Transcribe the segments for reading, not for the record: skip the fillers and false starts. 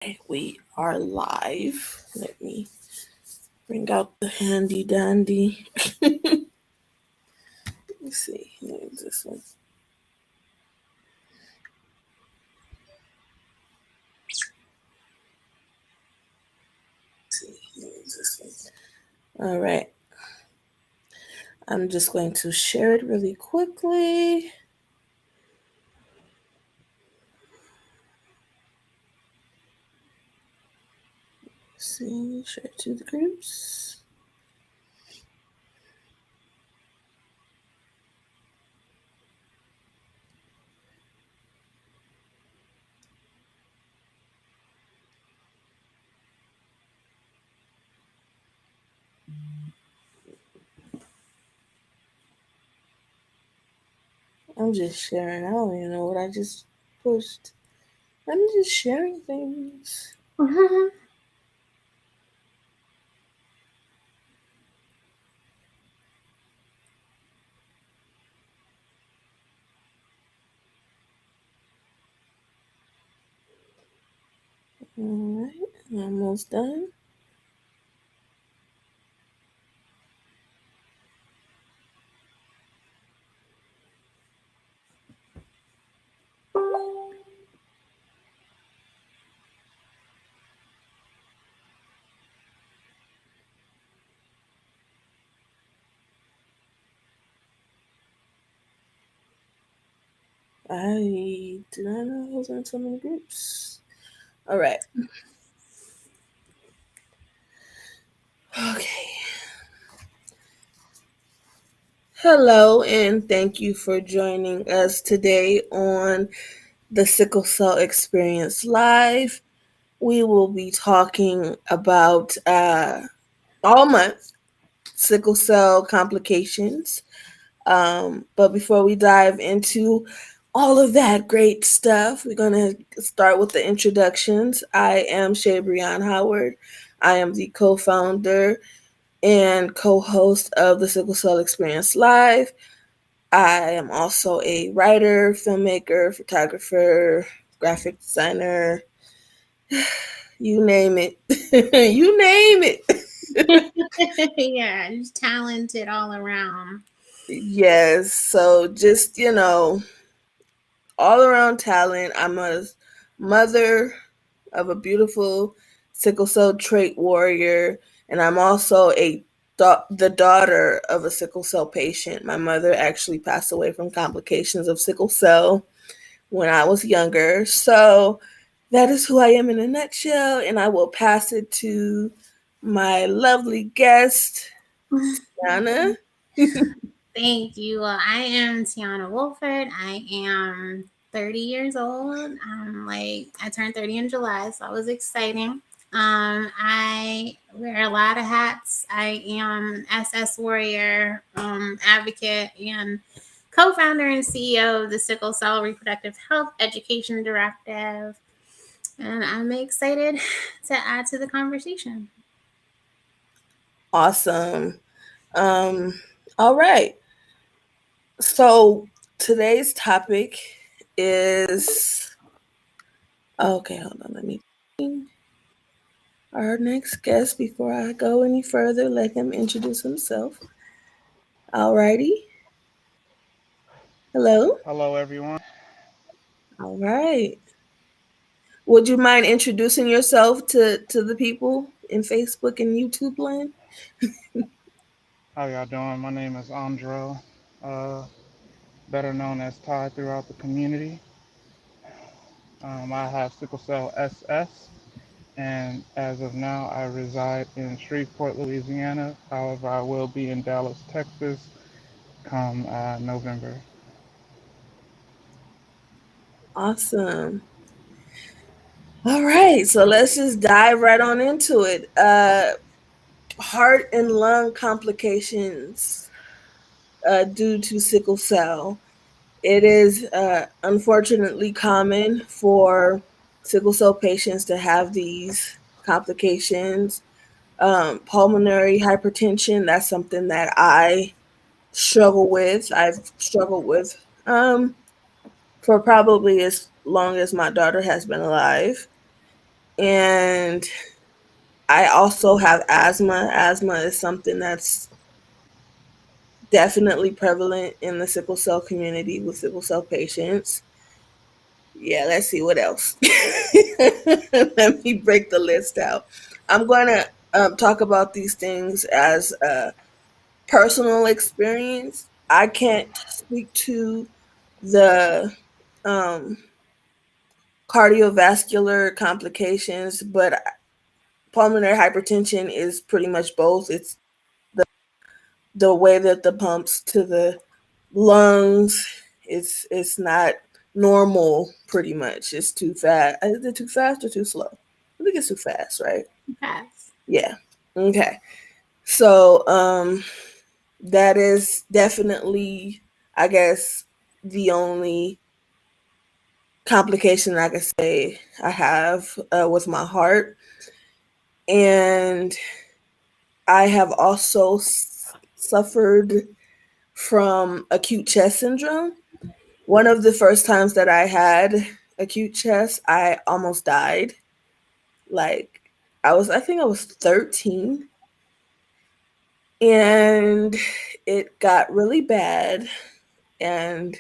Okay, we are live. Let me bring out the handy dandy. Let me see. Here's this one. See, here's this one. All right. I'm just going to share it really quickly. See, share to the groups. I'm just sharing. I don't even know what I just pushed. I'm just sharing things. All right, almost done. I do not know I was in so many groups. All right. Okay. Hello, and thank you for joining us today on the Sickle Cell Experience Live. We will be talking about all month sickle cell complications. But before we dive into all of that great stuff, we're going to start with the introductions. I am Shay Breon Howard. I am the co founder and co host of the Sickle Cell Experience Live. I am also a writer, filmmaker, photographer, graphic designer, you name it. You name it. Yeah, just talented all around. Yes. So just, all around talent. I'm a mother of a beautiful sickle cell trait warrior, and I'm also the daughter of a sickle cell patient. My mother actually passed away from complications of sickle cell when I was younger. So that is who I am in a nutshell, and I will pass it to my lovely guest, Tiana. Thank you. Well, I am Tiana Wolford. I am 30 years old. I turned 30 in July, so that was exciting. I wear a lot of hats. I am SS warrior, advocate, and co-founder and CEO of the Sickle Cell Reproductive Health Education Directive. And I'm excited to add to the conversation. Awesome. Um, all right. So today's topic is okay. Hold on. Let me. Our next guest, before I go any further, let him introduce himself. Alrighty. Hello. Hello, everyone. All right. Would you mind introducing yourself to the people in Facebook and YouTube land? How y'all doing? My name is Andro, uh, better known as Ty throughout the community. I have sickle cell SS, and as of now, I reside in Shreveport, Louisiana. However, I will be in Dallas, Texas, come November. Awesome. All right. So let's just dive right on into it. Heart and lung complications due to sickle cell. It is unfortunately common for sickle cell patients to have these complications. Pulmonary hypertension, that's something that I struggle with. I've struggled with for probably as long as my daughter has been alive. And I also have asthma. Asthma is something that's definitely prevalent in the sickle cell community with sickle cell patients. Yeah, let's see what else. Let me break the list out. I'm going to talk about these things as a personal experience. I can't speak to the um, cardiovascular complications, but pulmonary hypertension is pretty much both. It's the way that the pumps to the lungs, it's not normal. Pretty much, it's too fast. Is it too fast or too slow? I think it's too fast, right? Pass. Yeah. Okay. So that is definitely, I guess, the only complication I could say I have with my heart. And I have also suffered from acute chest syndrome. One of the first times that I had acute chest, I almost died. Like, I think I was 13, and it got really bad. And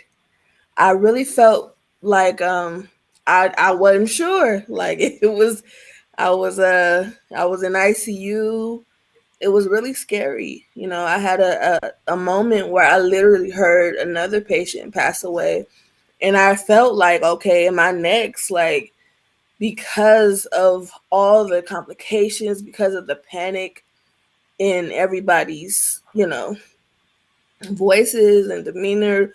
I really felt like I wasn't sure. Like it was I was in ICU. It was really scary. You know, I had a moment where I literally heard another patient pass away, and I felt like, okay, am I next? Like, because of all the complications, because of the panic in everybody's, voices and demeanor,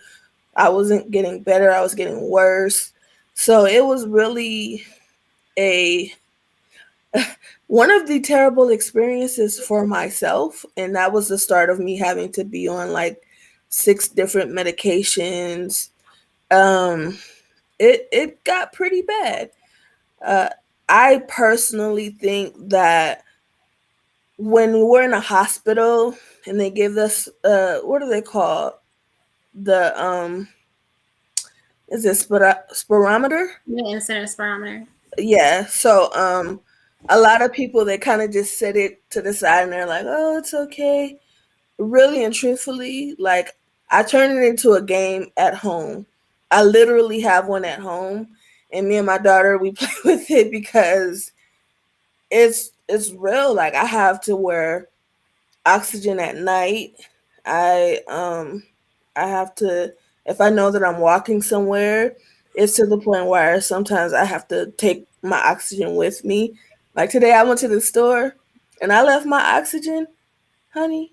I wasn't getting better, I was getting worse. So it was really a one of the terrible experiences for myself, and that was the start of me having to be on like 6 different medications. Um it got pretty bad. Uh I personally think that when we were in a hospital and they give us what do they call the is it spirometer? The incident spirometer. Yeah. So a lot of people, they kind of just set it to the side and they're like, "Oh, it's okay." Really and truthfully, like, I turn it into a game at home. I literally have one at home, and me and my daughter, we play with it because it's real. Like, I have to wear oxygen at night. I have to, if I know that I'm walking somewhere, it's to the point where sometimes I have to take my oxygen with me. Like today I went to the store and I left my oxygen, honey.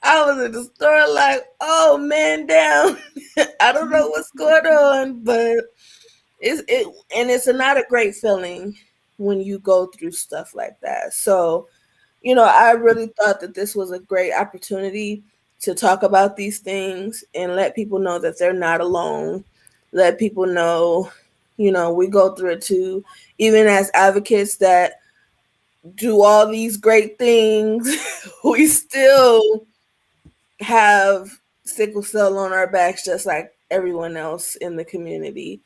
I was at the store like, oh man down. I don't know what's going on, but it's not a great feeling when you go through stuff like that. So I really thought that this was a great opportunity to talk about these things and let people know that they're not alone. Let people know, we go through it too. Even as advocates that do all these great things, we still have sickle cell on our backs just like everyone else in the community.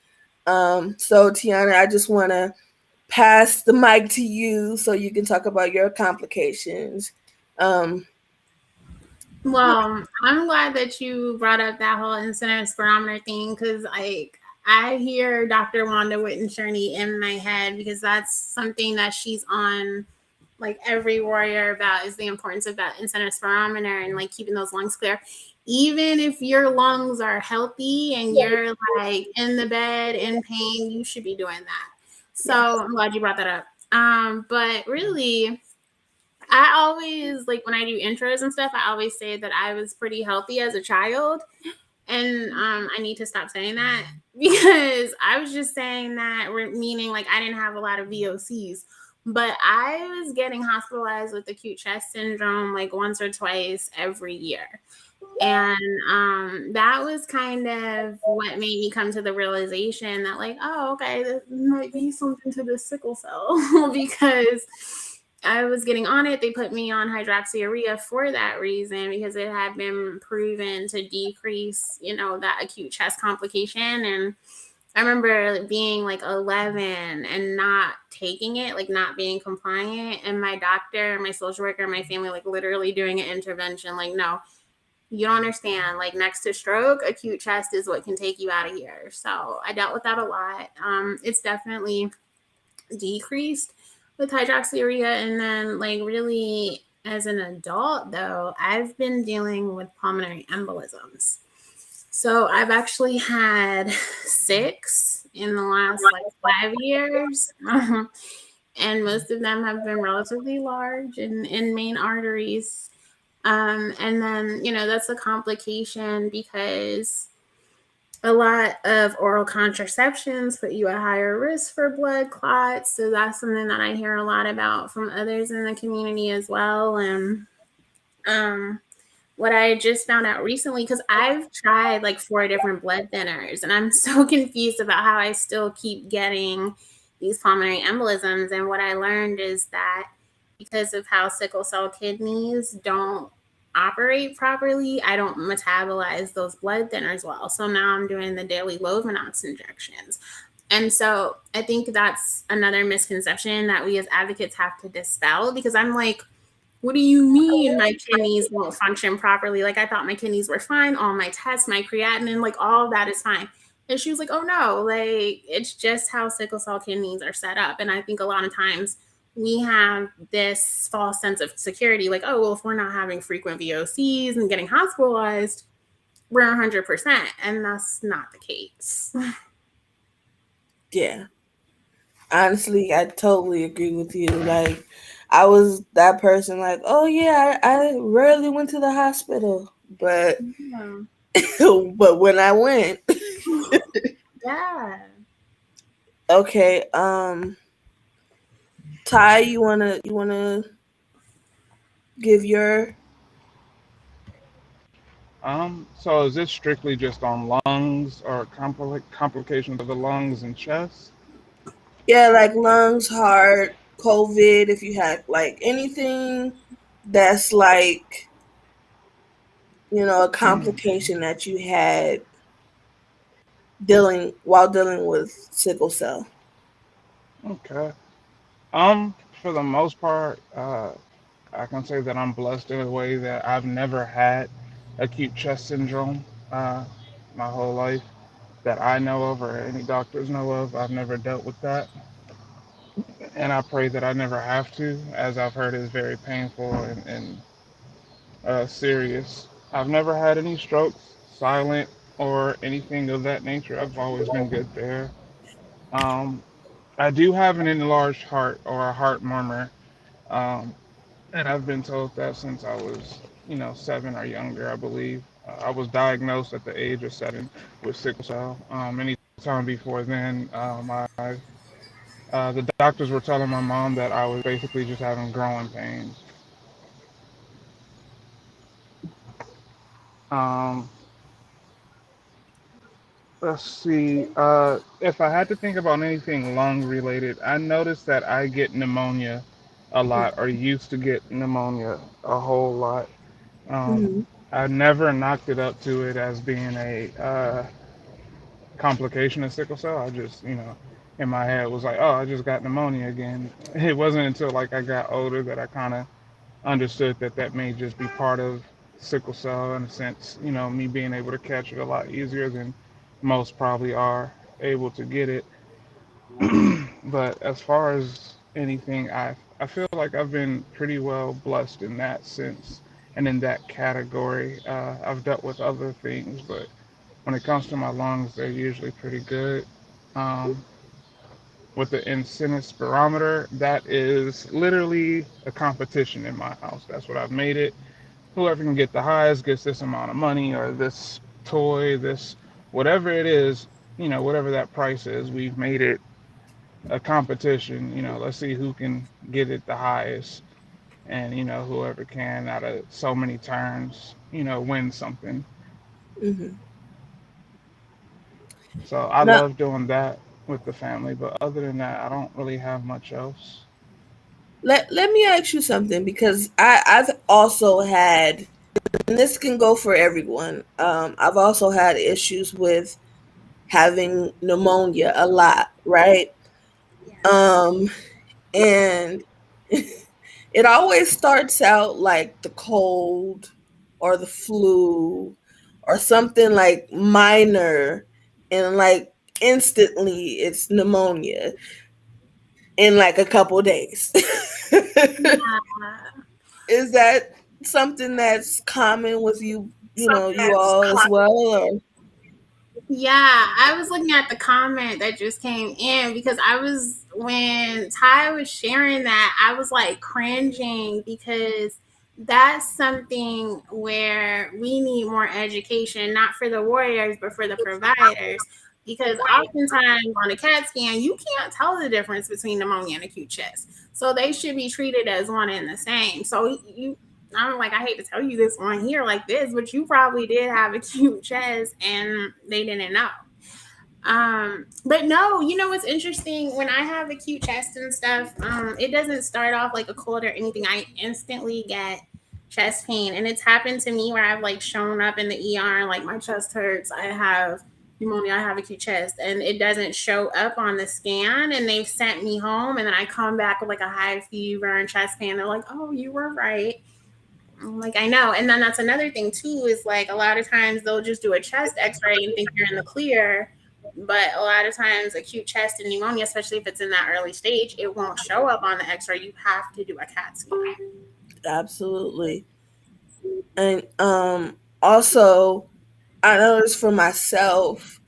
So, Tiana, I just want to pass the mic to you so you can talk about your complications. Um, Well, I'm glad that you brought up that whole incident spirometer thing because, like, I hear Dr. Wanda Witten-Sherney in my head because that's something that she's on, like, every warrior about is the importance of that incident spirometer and, like, keeping those lungs clear. Even if your lungs are healthy and you're, like, in the bed in pain, you should be doing that. So I'm glad you brought that up. But really, I always, like, when I do intros and stuff, I always say that I was pretty healthy as a child. And I need to stop saying that because I was just saying that, meaning like I didn't have a lot of VOCs, but I was getting hospitalized with acute chest syndrome like once or twice every year. And that was kind of what made me come to the realization that, like, oh, okay, this might be something to the sickle cell because I was getting on it. They put me on hydroxyurea for that reason because it had been proven to decrease, that acute chest complication. And I remember being like 11 and not taking it, like not being compliant, and my doctor, my social worker, my family, like literally doing an intervention. Like, no, you don't understand. Like, next to stroke, acute chest is what can take you out of here. So I dealt with that a lot. It's definitely decreased with hydroxyurea. And then, like, really, as an adult, though, I've been dealing with pulmonary embolisms. So I've actually had six in the last like 5 years. And most of them have been relatively large in main arteries. And then, that's a complication because a lot of oral contraceptions put you at higher risk for blood clots. So that's something that I hear a lot about from others in the community as well. And um, what I just found out recently, because I've tried like four different blood thinners, and I'm so confused about how I still keep getting these pulmonary embolisms. And what I learned is that because of how sickle cell kidneys don't operate properly, I don't metabolize those blood thinners well. So now I'm doing the daily Lovenox injections. And so I think that's another misconception that we as advocates have to dispel, because I'm like, what do you mean my kidneys won't function properly? Like, I thought my kidneys were fine. All my tests, my creatinine, like all of that is fine. And she was like, oh no, like it's just how sickle cell kidneys are set up. And I think a lot of times we have this false sense of security, like, oh, well, if we're not having frequent VOCs and getting hospitalized, we're 100%. And that's not the case. Yeah. Honestly, I totally agree with you. Like, I was that person, like, oh yeah, I rarely went to the hospital, but Yeah. but when I went, Yeah. okay, Ty, you wanna give your So is this strictly just on lungs or complications of the lungs and chest? yeah, like lungs, heart, COVID, if you had like anything that's like, a complication that you had dealing with sickle cell. Okay. For the most part, I can say that I'm blessed in a way that I've never had acute chest syndrome my whole life that I know of or any doctors know of. I've never dealt with that, and I pray that I never have to, as I've heard is very painful and serious. I've never had any strokes, silent or anything of that nature. I've always been good there. Um, I do have an enlarged heart or a heart murmur. Um, And I've been told that since I was, 7 or younger, I believe. I was diagnosed at the age of 7 with sickle cell. Anytime before then, the doctors were telling my mom that I was basically just having growing pains. Um, let's see. If I had to think about anything lung related, I noticed that I get pneumonia a lot, or used to get pneumonia a whole lot. Um, Mm-hmm. I never knocked it up to it as being a complication of sickle cell. I just, in my head was like, oh, I just got pneumonia again. It wasn't until like I got older that I kind of understood that that may just be part of sickle cell in a sense, me being able to catch it a lot easier than most probably are able to get it. But as far as anything, I feel like I've been pretty well blessed in that sense and in that category. I've dealt with other things, but when it comes to my lungs, they're usually pretty good. Um, with the incentive spirometer, that is literally a competition in my house. That's what I've made it. Whoever can get the highest gets this amount of money or this toy, this whatever it is, whatever that price is. We've made it a competition. Let's see who can get it the highest, and whoever can out of so many turns, win something. Mm-hmm. So I Now, love doing that with the family, but other than that, I don't really have much else. let me ask you something, because I've also had, and this can go for everyone. I've also had issues with having pneumonia a lot, right? Yes. Um, and it always starts out like the cold or the flu or something like minor, and like instantly it's pneumonia in like a couple days. Yeah. Is that something that's common with you, you all as well? Or Yeah, I was looking at the comment that just came in because when Ty was sharing that, I was like cringing because that's something where we need more education, not for the warriors, but for the providers. Because oftentimes on a CAT scan, you can't tell the difference between pneumonia and acute chest. So they should be treated as one and the same. So I'm like, I hate to tell you this on here like this, but you probably did have acute chest and they didn't know. But no, you know what's interesting? When I have acute chest and stuff, it doesn't start off like a cold or anything. I instantly get chest pain, and it's happened to me where I've like shown up in the ER and like my chest hurts. I have pneumonia. I have acute chest, and it doesn't show up on the scan. And they've sent me home, and then I come back with like a high fever and chest pain. They're like, "Oh, you were right." I'm like, I know. And then that's another thing too, is like a lot of times they'll just do a chest x-ray and think you're in the clear. But a lot of times acute chest and pneumonia, especially if it's in that early stage, it won't show up on the x-ray. You have to do a CAT scan. absolutely. And also I noticed for myself,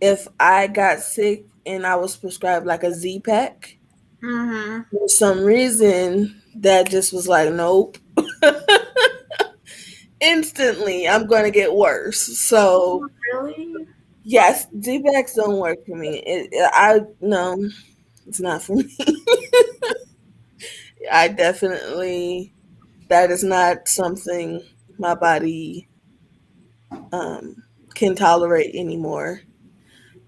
if I got sick and I was prescribed like a Z pack, Mm-hmm. for some reason that just was like, nope. Instantly I'm gonna get worse. So Really? yes, Z packs don't work for me. I no, it's not for me. I definitely, that is not something my body um, can tolerate anymore.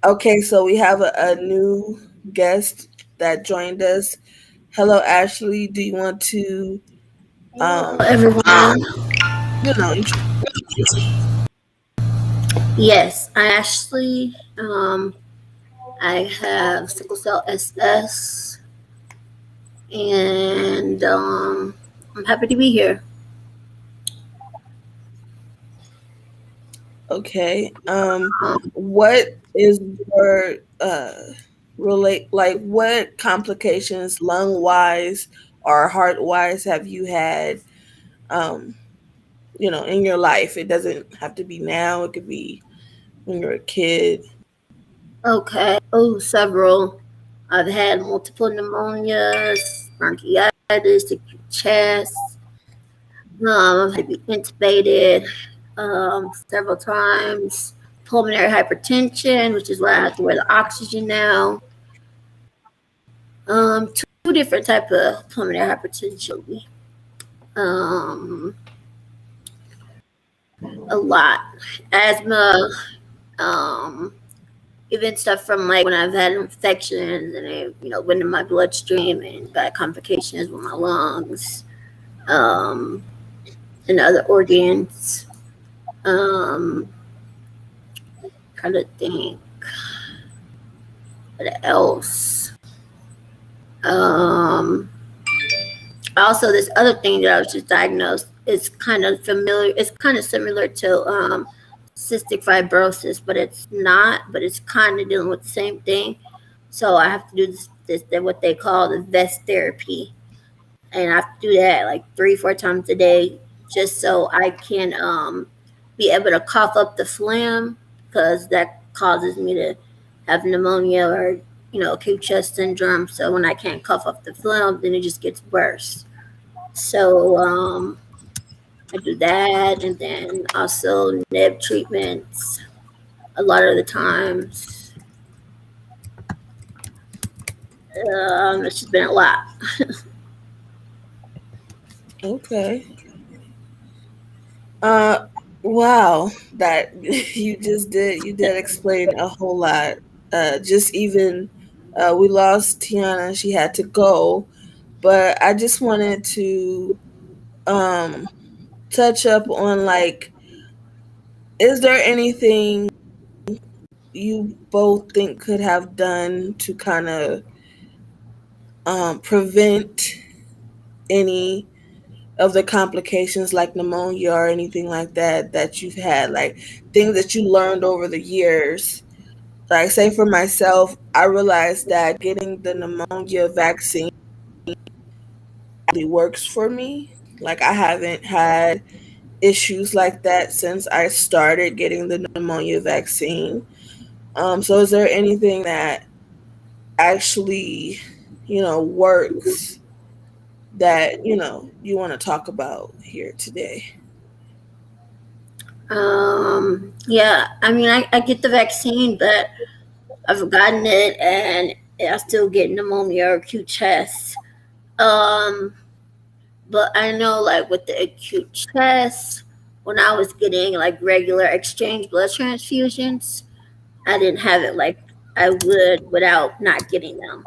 Okay, so we have a new guest that joined us. Hello, Ashley. Do you want to, Hello, um, everyone. intro? Yes, I'm Ashley. I have sickle cell SS, and I'm happy to be here. Okay. What is your what complications lung wise or heart wise have you had? Um, in your life. It doesn't have to be now. It could be when you're a kid. Okay. Oh, several. I've had multiple pneumonias, bronchitis, acute chest. I've had to be intubated several times. Pulmonary hypertension, which is why I have to wear the oxygen now. Two different type of pulmonary hypertension. Um, a lot. Asthma, um, even stuff from like when I've had infections and it, went in my bloodstream and got complications with my lungs, um, and other organs. Um, Trying to think what else. Um, Also, this other thing that I was just diagnosed is kind of familiar. It's kind of similar to cystic fibrosis, but it's not. But it's kind of dealing with the same thing. So I have to do this what they call the vest therapy, and I have to do that like 3-4 times a day, just so I can be able to cough up the phlegm, because that causes me to have pneumonia or acute chest syndrome. So when I can't cough up the phlegm, then it just gets worse. So I do that, and then also neb treatments a lot of the times. It's just been a lot. Okay. Uh, wow. That you did explain a whole lot. Just even, we lost Tiana. She had to go, but I just wanted to um touch up on like, is there anything you both think could have done to kind of prevent any of the complications like pneumonia or anything like that that you've had, like things that you learned over the years. Like, say for myself, I realized that getting the pneumonia vaccine really works for me. Like, I haven't had issues like that since I started getting the pneumonia vaccine. So is there anything that actually, works that, you want to talk about here today? Yeah, I mean, I get the vaccine, but I've gotten it and I still get pneumonia or acute chest. Um, but I know, like, with the acute chest, when I was getting like regular exchange blood transfusions, I didn't have it like I would without not getting them.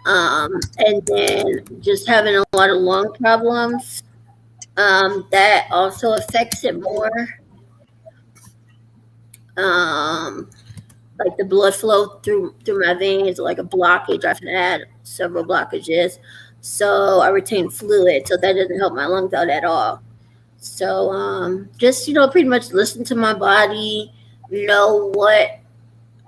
And then just having a lot of lung problems, that also affects it more. Um, like the blood flow through my veins, like a blockage. I've had several blockages, so I retain fluid, so that doesn't help my lungs out at all. So just pretty much listen to my body, know what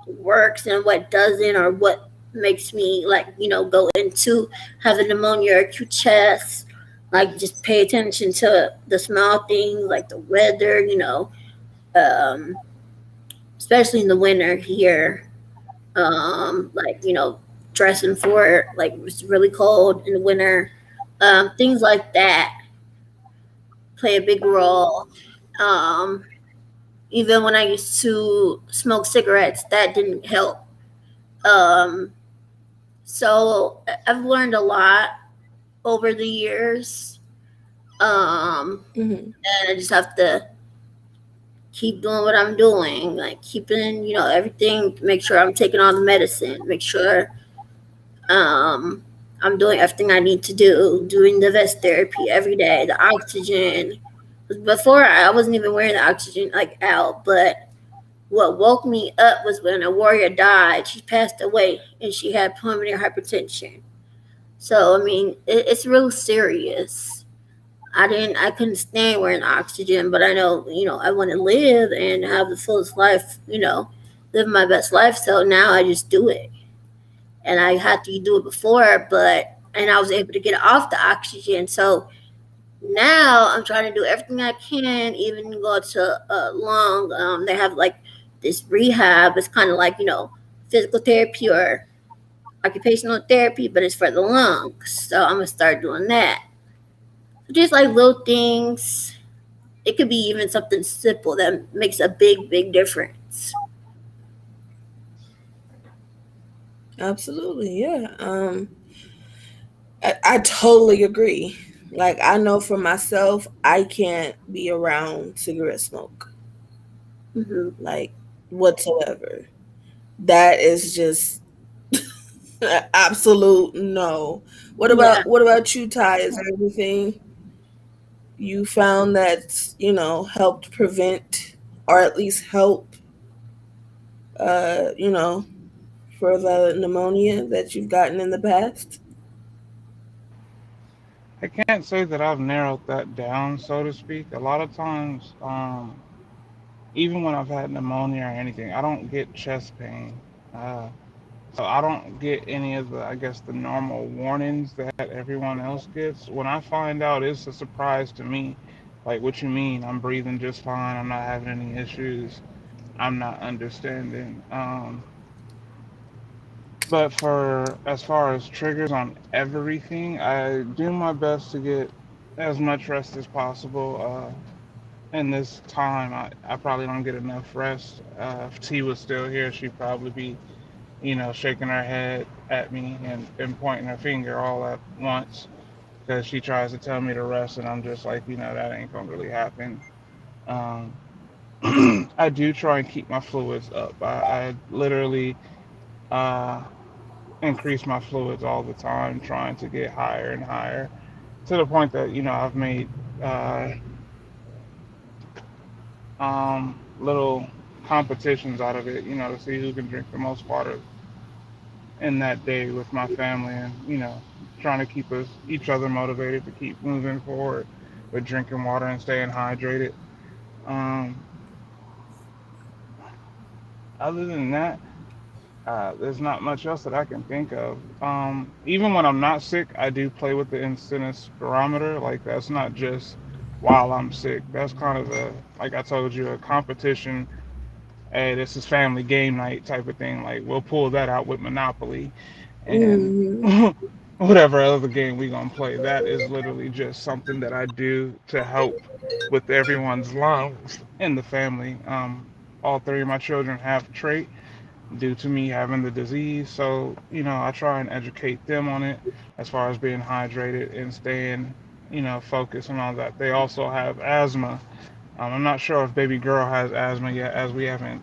works and what doesn't, or what makes me like go into having pneumonia or acute chest. Like just pay attention to the small things like the weather, um, especially in the winter here. Like dressing for like it's really cold in the winter. Things like that play a big role. Um, Even when I used to smoke cigarettes, that didn't help. Um, so I've learned a lot over the years. Hmm. And I just have to keep doing what I'm doing, like keeping, everything, make sure I'm taking all the medicine, make sure um, I'm doing everything I need to do, doing the vest therapy every day, the oxygen. Before I wasn't even wearing the oxygen like out, but what woke me up was when a warrior died. She passed away and she had pulmonary hypertension. So I mean, it's real serious. I couldn't stand wearing oxygen, but I know, I want to live and have the fullest life, live my best life. So now I just do it. And I had to do it before, and I was able to get off the oxygen. So now I'm trying to do everything I can, even go to lung. They have like this rehab. It's kind of like, physical therapy or occupational therapy, but it's for the lungs. So I'm going to start doing that. Just like little things. It could be even something simple that makes a big, big difference. Absolutely, yeah. I totally agree. Like, I know for myself, I can't be around cigarette smoke, Hmm. like, whatsoever. That is just absolute no. What Yeah. about what about you, Ty? Is there anything you found that's, helped prevent or at least help uh, you know, for the pneumonia that you've gotten in the past? I can't say that I've narrowed that down, so to speak. A lot of times, even when I've had pneumonia or anything, I don't get chest pain. Uh, so I don't get any of the, I guess, the normal warnings that everyone else gets. When I find out, it's a surprise to me. Like, what you mean? I'm breathing just fine. I'm not having any issues. I'm not understanding. But for as far as triggers on everything, I do my best to get as much rest as possible. In this time, I probably don't get enough rest. If T was still here, she'd probably be, shaking her head at me and pointing her finger all at once because she tries to tell me to rest, and I'm just like, that ain't gonna really happen. Um, I do try and keep my fluids up. I literally uh, increase my fluids all the time, trying to get higher and higher to the point that I've made uh, little competitions out of it, to see who can drink the most water in that day with my family, and trying to keep us each other motivated to keep moving forward with drinking water and staying hydrated. Um, Other than that, there's not much else that I can think of. Even when I'm not sick, I do play with the incidence barometer. Like, that's not just while I'm sick. That's kind of like I told you, a competition. Hey, this is family game night type of thing. Like, we'll pull that out with Monopoly and Hmm. whatever other game we gonna play. That is literally just something that I do to help with everyone's lives in the family. All three of my children have trait due to me having the disease. So, I try and educate them on it as far as being hydrated and staying, focused and all that. They also have asthma. I'm not sure if baby girl has asthma yet, as we haven't,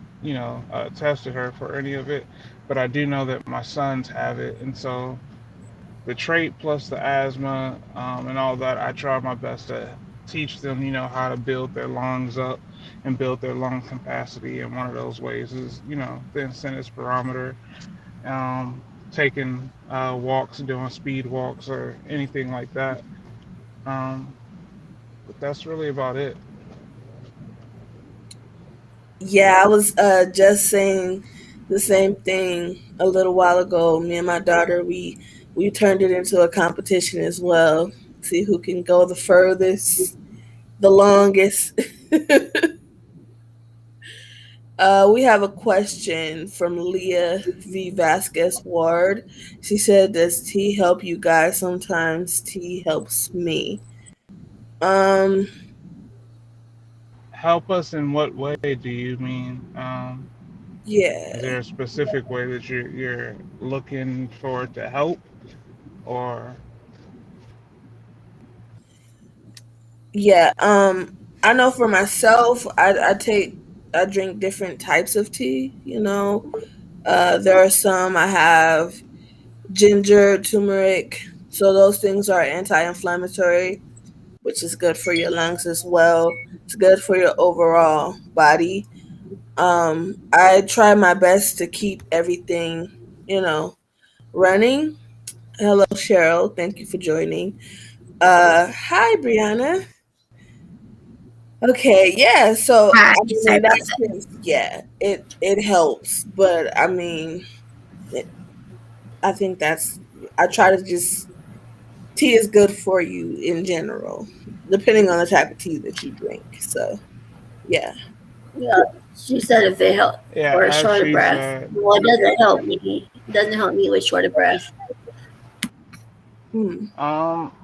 tested her for any of it. But I do know that my sons have it. And so the trait plus the asthma and all that, I try my best to teach them, how to build their lungs up and build their lung capacity. And one of those ways is, the incentive barometer, taking walks, doing speed walks, or anything like that. Um, but that's really about it. Yeah, I was just saying the same thing a little while ago. Me and my daughter, we turned it into a competition as well. See who can go the furthest, the longest. We have a question from Leah V. Vasquez Ward. She said, "Does tea help you guys? Sometimes tea helps me." Um, Help us in what way do you mean? Is yeah, there a specific way that you're looking for it to help, or yeah. I know for myself, I drink different types of tea. There are some I have ginger, turmeric. So those things are anti-inflammatory, which is good for your lungs as well. It's good for your overall body. I try my best to keep everything, you know, running. Hello, Cheryl. Thank you for joining. Hi, Brianna. Okay, yeah. So, Hi, I mean, in sorry that about that. sense, yeah, it helps. But I mean, it, I think that's. I try to just tea is good for you in general, depending on the type of tea that you drink. So, yeah. Yeah, she said if it helped yeah, for a as shorter she breath. said, Well, it doesn't help me. It doesn't help me with shorter breath. Hmm.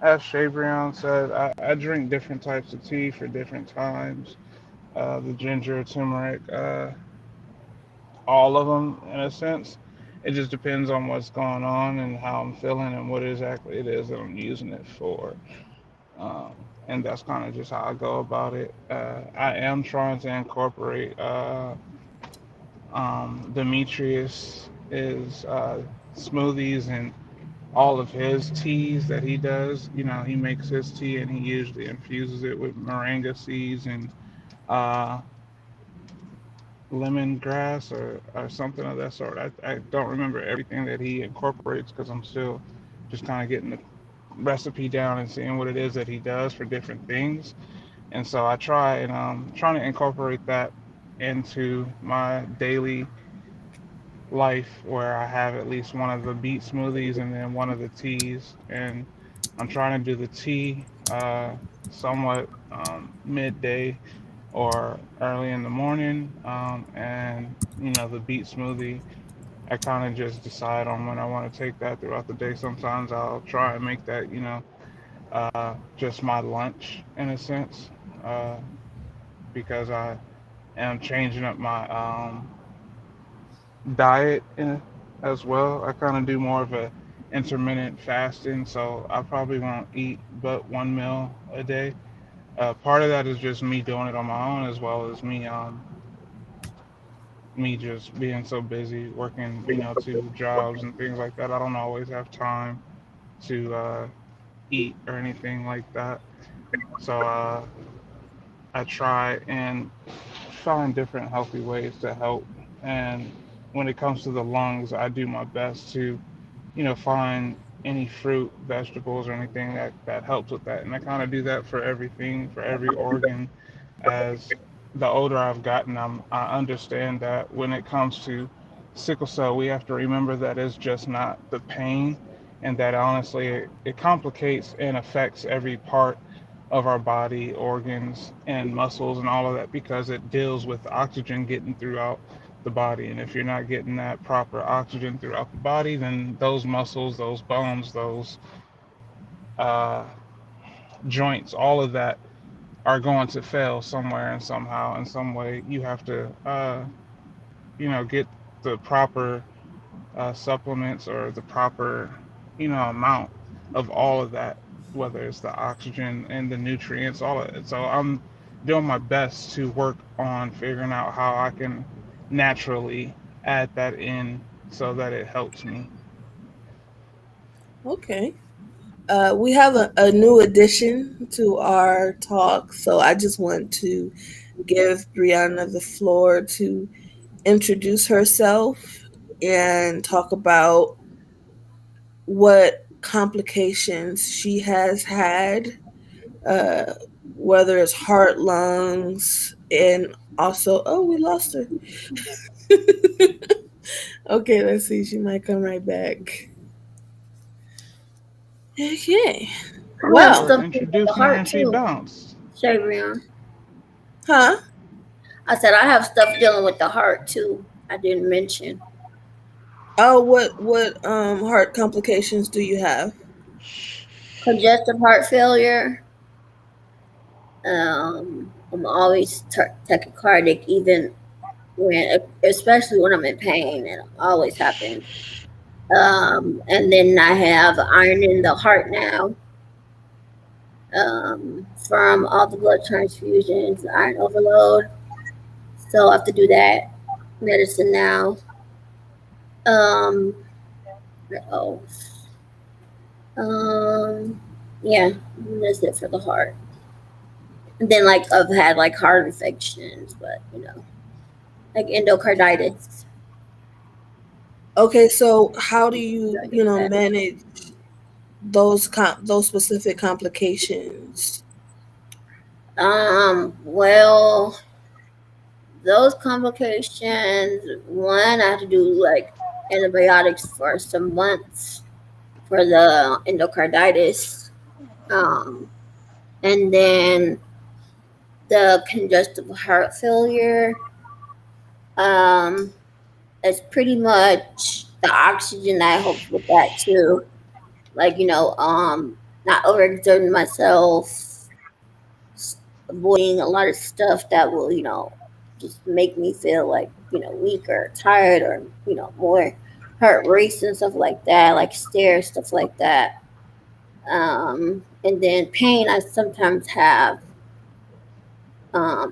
as Shay Brown said, I drink different types of tea for different times. The ginger, turmeric, all of them in a sense. It just depends on what's going on and how I'm feeling and what exactly it is that I'm using it for. Um, and that's kind of just how I go about it. I am trying to incorporate Demetrius is smoothies and all of his teas that he does. He makes his tea and he usually infuses it with moringa seeds and uh, lemongrass or something of that sort. I don't remember everything that he incorporates because I'm still just kind of getting the recipe down and seeing what it is that he does for different things. And so I try and trying to incorporate that into my daily life where I have at least one of the beet smoothies and then one of the teas. And I'm trying to do the tea somewhat midday or early in the morning. And, the beet smoothie, I kind of just decide on when I want to take that throughout the day. Sometimes I'll try and make that, just my lunch in a sense, uh, because I am changing up my diet as well. I kind of do more of a intermittent fasting, so I probably won't eat but one meal a day. Part of that is just me doing it on my own, as well as me just being so busy working, two jobs and things like that. I don't always have time to eat or anything like that. So I try and find different healthy ways to help. And when it comes to the lungs, I do my best to, find any fruit, vegetables, or anything that helps with that. And I kind of do that for everything, for every organ. As the older I've gotten, I understand that when it comes to sickle cell, we have to remember that it's just not the pain, and that honestly it complicates and affects every part of our body, organs, and muscles, and all of that because it deals with oxygen getting throughout the body. And if you're not getting that proper oxygen throughout the body, then those muscles, those bones, those uh, joints, all of that are going to fail somewhere and somehow in some way. You have to, get the proper supplements or the proper, amount of all of that, whether it's the oxygen and the nutrients, all of it. So I'm doing my best to work on figuring out how I can naturally add that in so that it helps me. Okay. We have a new addition to our talk, so I just want to give Brianna the floor to introduce herself and talk about what complications she has had, uh, whether it's heart, lungs, and also, oh, we lost her. Okay, let's see. She might come right back. Okay. I have Well, Well, stuff dealing with the introducing her heart and she too, bounced. Shabrion. huh? I said I have stuff dealing with the heart too. I didn't mention Oh, what heart complications do you have? congestive heart failure. I'm always tachycardic, even when, especially when I'm in pain, and it always happens. And then I have iron in the heart now, from all the blood transfusions, iron overload. So I have to do that medicine now. Um, what else? Um, yeah, that's it for the heart. And then like I've had like heart infections, but like endocarditis. Okay, so how do you, I get that. manage those specific complications? Well, those complications. One, I had to do like antibiotics for some months for the endocarditis. Um, and then the congestive heart failure. Um, it's pretty much the oxygen that helps with that too. Like not overexerting myself, avoiding a lot of stuff that will just make me feel like weaker, tired, or more heart race and stuff like that, like stairs, stuff like that. And then pain I sometimes have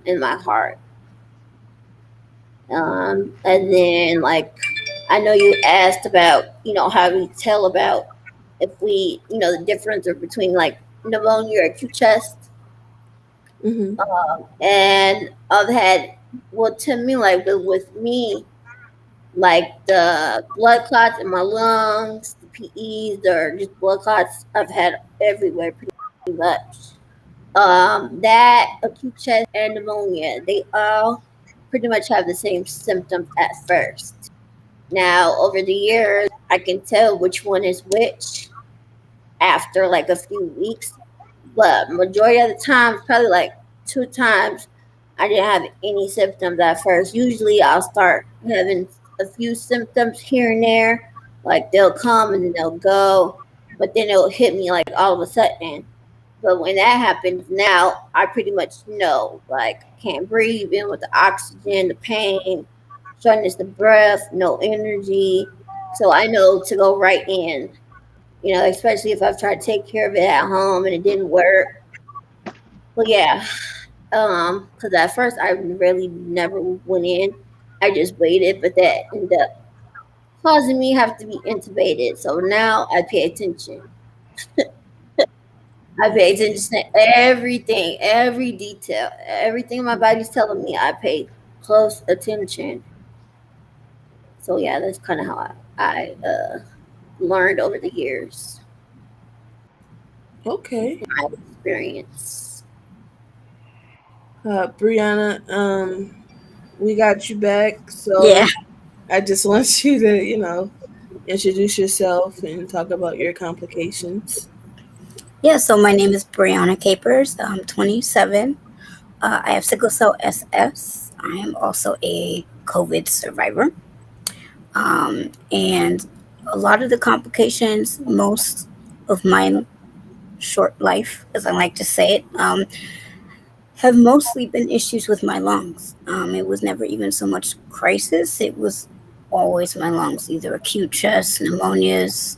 in my heart. And then like I know you asked about how we tell about if we the difference between like pneumonia or acute chest. Mm-hmm. And I've had, well, to me, like with me, like the blood clots in my lungs, the PEs, or just blood clots I've had everywhere pretty much. That acute chest and pneumonia, they all pretty much have the same symptoms at first. Now, over the years, I can tell which one is which after like a few weeks, but majority of the time, probably like 2 times, I didn't have any symptoms at first. Usually, I'll start having a few symptoms here and there, like they'll come and then they'll go, but then it'll hit me like all of a sudden. But when that happens now, I pretty much know, like, can't breathe in with the oxygen, the pain, shortness of breath, no energy. So I know to go right in, especially if I've tried to take care of it at home and it didn't work. Well, yeah, because at first I really never went in. I just waited, but that ended up causing me have to be intubated. So now I pay attention. I pay attention to everything, every detail, everything my body's telling me. I pay. close attention. So yeah, that's kind of how I learned over the years Okay. my experience. Brianna, we got you back. Yeah. So I just want you to, introduce yourself and talk about your complications. Yeah, so my name is Brianna Capers. I'm 27. I have sickle cell SS. I am also a COVID survivor. And a lot of the complications, most of my short life, as I like to say it, have mostly been issues with my lungs. It was never even so much crisis, it was always my lungs, either acute chest, pneumonias,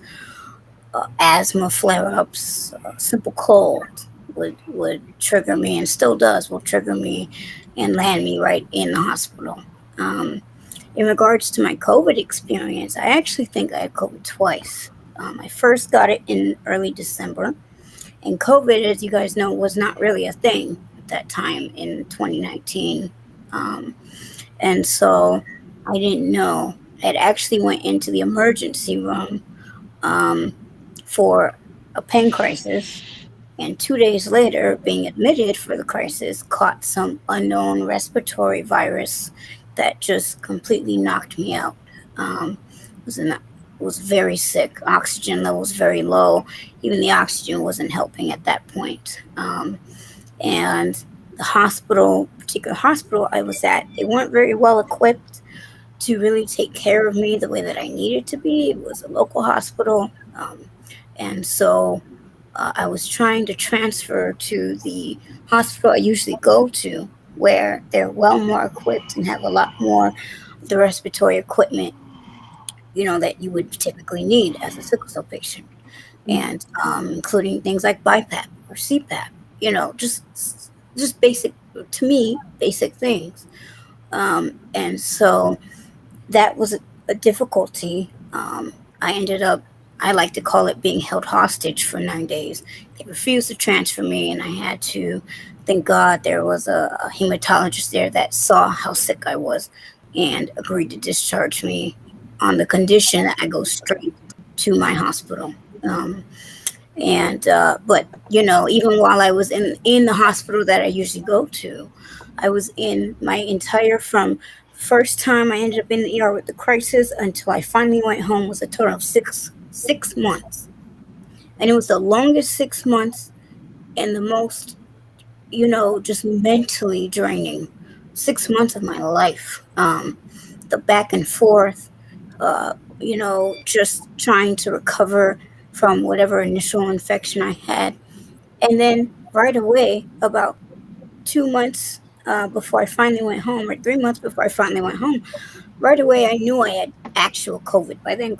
asthma flare-ups, simple cold would trigger me, and still does, will trigger me and land me right in the hospital. Um, in regards to my COVID experience, I actually think I had COVID twice. I first got it in early December, and COVID, as you guys know, was not really a thing at that time in 2019. Um, and so I didn't know. It actually went into the emergency room um, for a pain crisis, and 2 days later, being admitted for the crisis, caught some unknown respiratory virus that just completely knocked me out. Was in was very sick. Oxygen levels very low. Even the oxygen wasn't helping at that point. And the hospital, particular hospital I was at, they weren't very well equipped to really take care of me the way that I needed to be. It was a local hospital. And so I was trying to transfer to the hospital I usually go to, where they're well more equipped and have a lot more of the respiratory equipment, that you would typically need as a sickle cell patient, and including things like BiPAP or CPAP, just basic, to me, basic things. And so that was a difficulty. I ended up, I like to call it, being held hostage for 9 days. They refused to transfer me, and I had to, thank God, there was a hematologist there that saw how sick I was and agreed to discharge me on the condition that I go straight to my hospital. And but even while I was in the hospital that I usually go to, I was in my entire, from first time I ended up in the ER with the crisis until I finally went home, was a total of six months. And it was the longest 6 months and the most, just mentally draining 6 months of my life. The back and forth, just trying to recover from whatever initial infection I had. And then right away, about 2 months before I finally went home, or 3 months before I finally went home, right away I knew I had actual COVID. By then,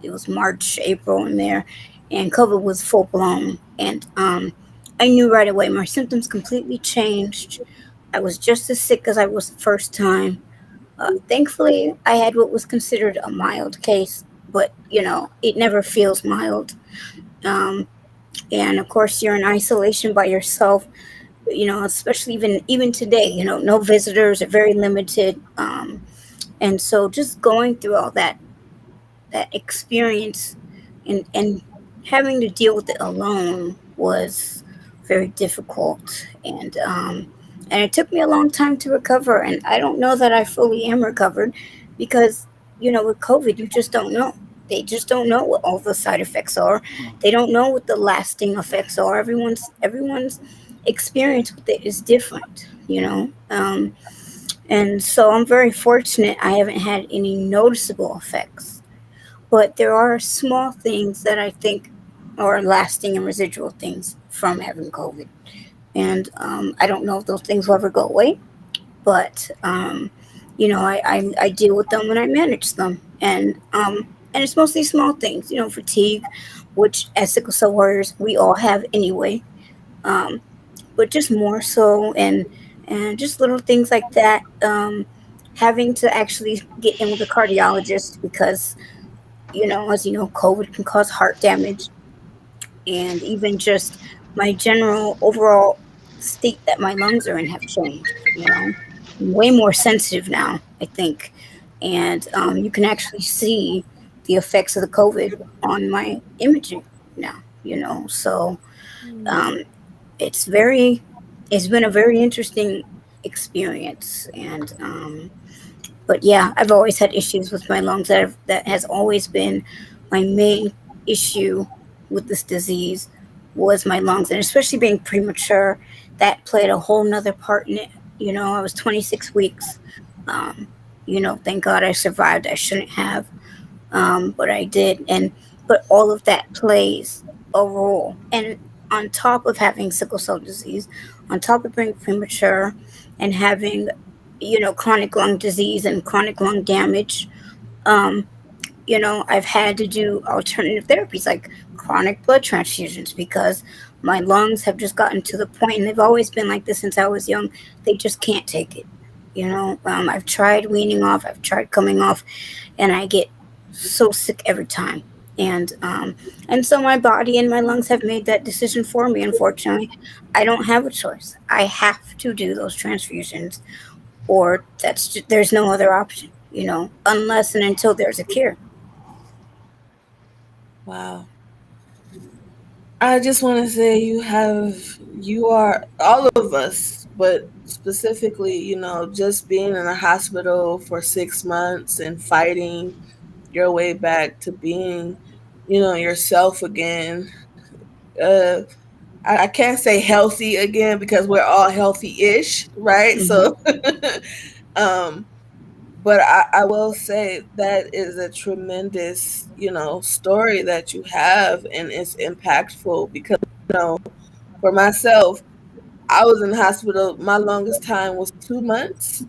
it was March, April in there, and COVID was full blown. And I knew right away my symptoms completely changed. I was just as sick as I was the first time. Thankfully, I had what was considered a mild case, but it never feels mild. Um, and of course, you're in isolation by yourself. Especially even today. No visitors, are very limited. And so, just going through all that experience, and having to deal with it alone was very difficult. And it took me a long time to recover, and I don't know that I fully am recovered, because with COVID, you just don't know. They just don't know what all the side effects are. They don't know what the lasting effects are. Everyone's experience with it is different, and so I'm very fortunate I haven't had any noticeable effects. But there are small things that I think are lasting and residual things from having COVID. And I don't know if those things will ever go away, but I deal with them and I manage them. And it's mostly small things, fatigue, which as sickle cell warriors we all have anyway, um, but just more so, and just little things like that. Having to actually get in with a cardiologist because, as you know, COVID can cause heart damage, and even just my general overall state that my lungs are in have changed. way more sensitive now, I think. And you can actually see the effects of the COVID on my imaging now, So um, it's it's been a very interesting experience. But yeah, I've always had issues with my lungs. That has always been my main issue with this disease was my lungs, and especially being premature, that played a whole nother part in it. I was 26 weeks. Um, thank God I survived. I shouldn't have, but I did. But all of that plays a role. And on top of having sickle cell disease, on top of being premature and having, chronic lung disease and chronic lung damage, um, I've had to do alternative therapies like chronic blood transfusions because my lungs have just gotten to the point, and they've always been like this since I was young. They just can't take it. I've tried weaning off, I've tried coming off, and I get so sick every time. And so my body and my lungs have made that decision for me. Unfortunately, I don't have a choice. I have to do those transfusions, or there's no other option. Unless and until there's a cure. Wow. I just want to say you are all of us, but specifically, just being in a hospital for 6 months and fighting your way back to being, yourself again. Uh, I can't say healthy again because we're all healthy-ish, right? Hmm. So, um, but I will say that is a tremendous, story that you have, and it's impactful because, for myself, I was in the hospital. My longest time was 2 months,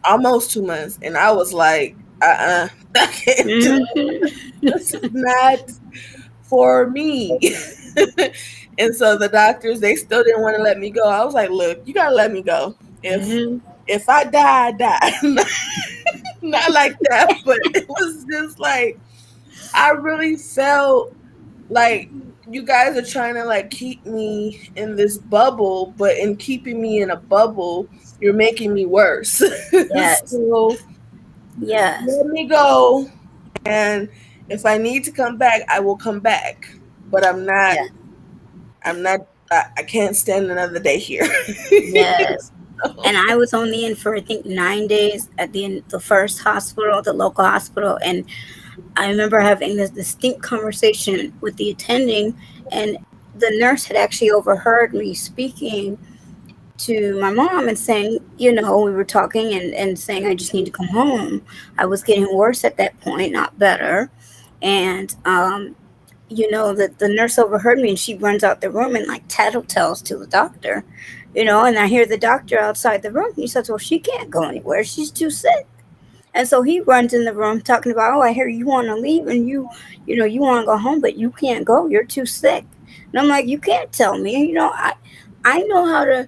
almost 2 months, and I was like, I can't do it. Hmm. This is not for me. And so the doctors, they still didn't want to let me go. I was like, look, you gotta let me go. Hmm. If I die, I die. Not like that, but it was just like I really felt like you guys are trying to like keep me in this bubble, but in keeping me in a bubble, you're making me worse. Yes. So Yes. let me go, and if I need to come back, I will come back. But Yeah. I'm not. I can't stand another day here. Yes. So, And I was only in for I think 9 days at the first hospital, the local hospital, and I remember having this distinct conversation with the attending, and the nurse had actually overheard me speaking to my mom and saying, we were talking and saying I just need to come home. I was getting worse at that point, not better. And the nurse overheard me, and she runs out the room and like tattletales to the doctor, and I hear the doctor outside the room. He says, well, she can't go anywhere, she's too sick. And so he runs in the room talking about, oh, I hear you want to leave, and you want to go home, but you can't go, you're too sick. And I'm like, you can't tell me, I know how to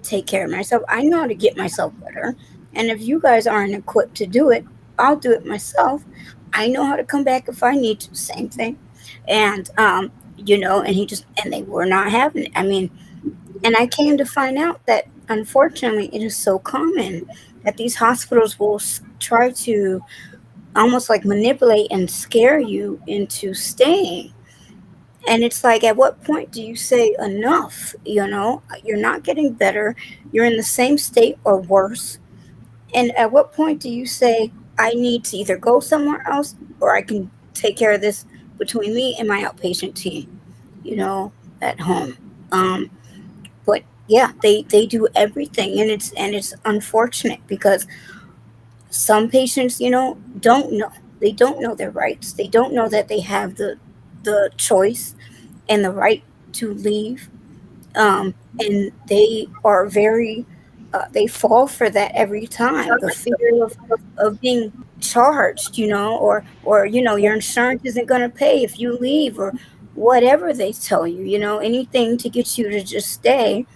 take care of myself, I know how to get myself better. And if you guys aren't equipped to do it, I'll do it myself. I know how to come back if I need to. Same thing. And they were not having it. I mean, and I came to find out that unfortunately it is so common that these hospitals will try to almost like manipulate and scare you into staying. And it's like, at what point do you say enough? You're not getting better. You're in the same state or worse. And at what point do you say, I need to either go somewhere else or I can take care of this between me and my outpatient team, you know, at home? Um, but yeah, they do everything, and it's unfortunate because some patients, don't know. They don't know their rights. They don't know that they have the choice and the right to leave, and they are very they fall for that every time. The fear of being charged, or your insurance isn't going to pay if you leave, or whatever they tell you, anything to get you to just stay.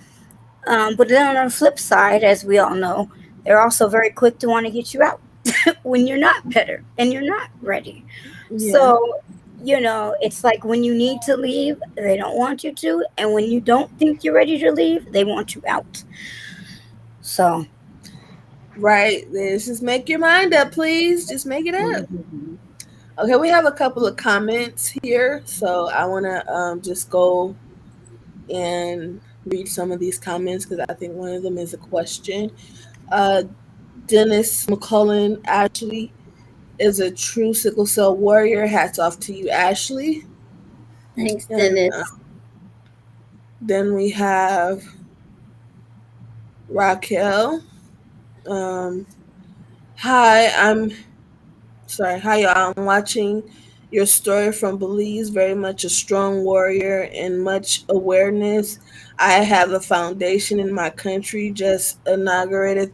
But then on the flip side, as we all know, they're also very quick to want to get you out when you're not better and you're not ready. yeah. So, it's like when you need to leave, they don't want you to. And when you don't think you're ready to leave, they want you out. So, Right. Let's just make your mind up, please. Just make it up. Okay, we have a couple of comments here, so I want to just go and read some of these comments because I think one of them is a question. Uh, Dennis McCullen Ashley is a true sickle cell warrior. Hats off to you, Ashley. Thanks, And Dennis. then we have Raquel. Um, hi, I'm sorry. Hi, y'all. I'm watching your story from Belize. Very much a strong warrior and much awareness. I have a foundation in my country just inaugurated.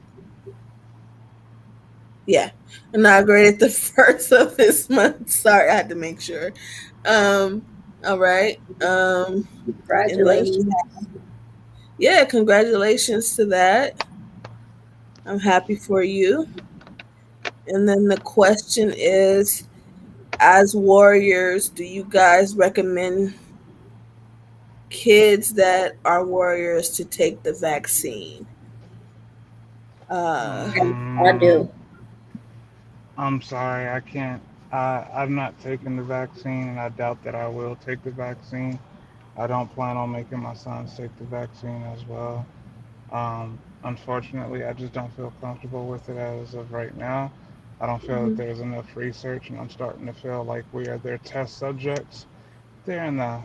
Yeah, inaugurated the first of this month. Sorry, I had to make sure. Um, all right. And then Congratulations. yeah, congratulations to that. I'm happy for you. And then the question is, as warriors, do you guys recommend kids that are warriors to take the vaccine? Uh, I Mm, do. I'm sorry, I can't. I've not taken the vaccine, and I doubt that I will take the vaccine. I don't plan on making my sons take the vaccine as well. Unfortunately, I just don't feel comfortable with it as of right now. I don't feel that mhm, there's enough research, and I'm starting to feel like we are their test subjects. They're in the,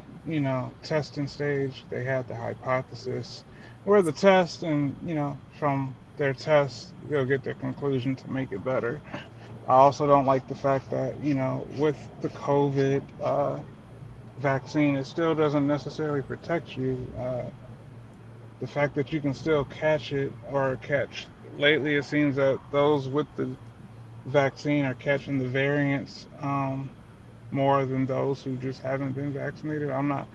testing stage. They had the hypothesis. We're the test, and, from their test, they'll get their conclusion to make it better. I also don't like the fact that, with the COVID vaccine, it still doesn't necessarily protect you. The fact that you can still catch it or catch, lately it seems that those with the vaccine are catching the variants more than those who just haven't been vaccinated. I'm not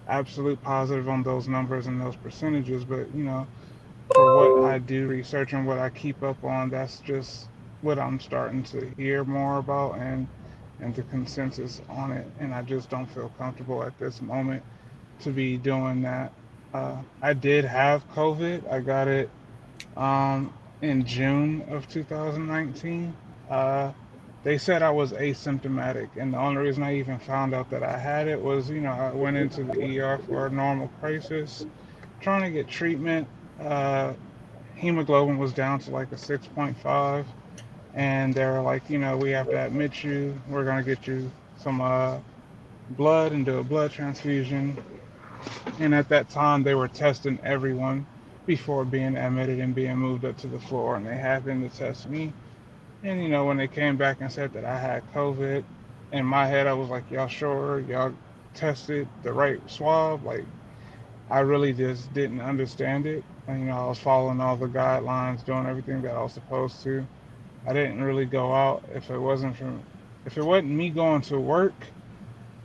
absolute positive on those numbers and those percentages, but for what I do research and what I keep up on, that's just what I'm starting to hear more about and the consensus on it. And I just don't feel comfortable at this moment to be doing that. I did have COVID. I got it in June of 2019. Uh, they said I was asymptomatic, and the only reason I even found out that I had it was, I went into the ER for a normal crisis, trying to get treatment. Uh, Hemoglobin was down to like a 6.5, and they were like, we have to admit you. We're gonna get you some blood and do a blood transfusion. And at that time, they were testing everyone before being admitted and being moved up to the floor, and they happened to test me. And when they came back and said that I had COVID, in my head I was like, y'all sure y'all tested the right swab? Like, I really just didn't understand it. And, I was following all the guidelines, doing everything that I was supposed to. I didn't really go out if it wasn't me going to work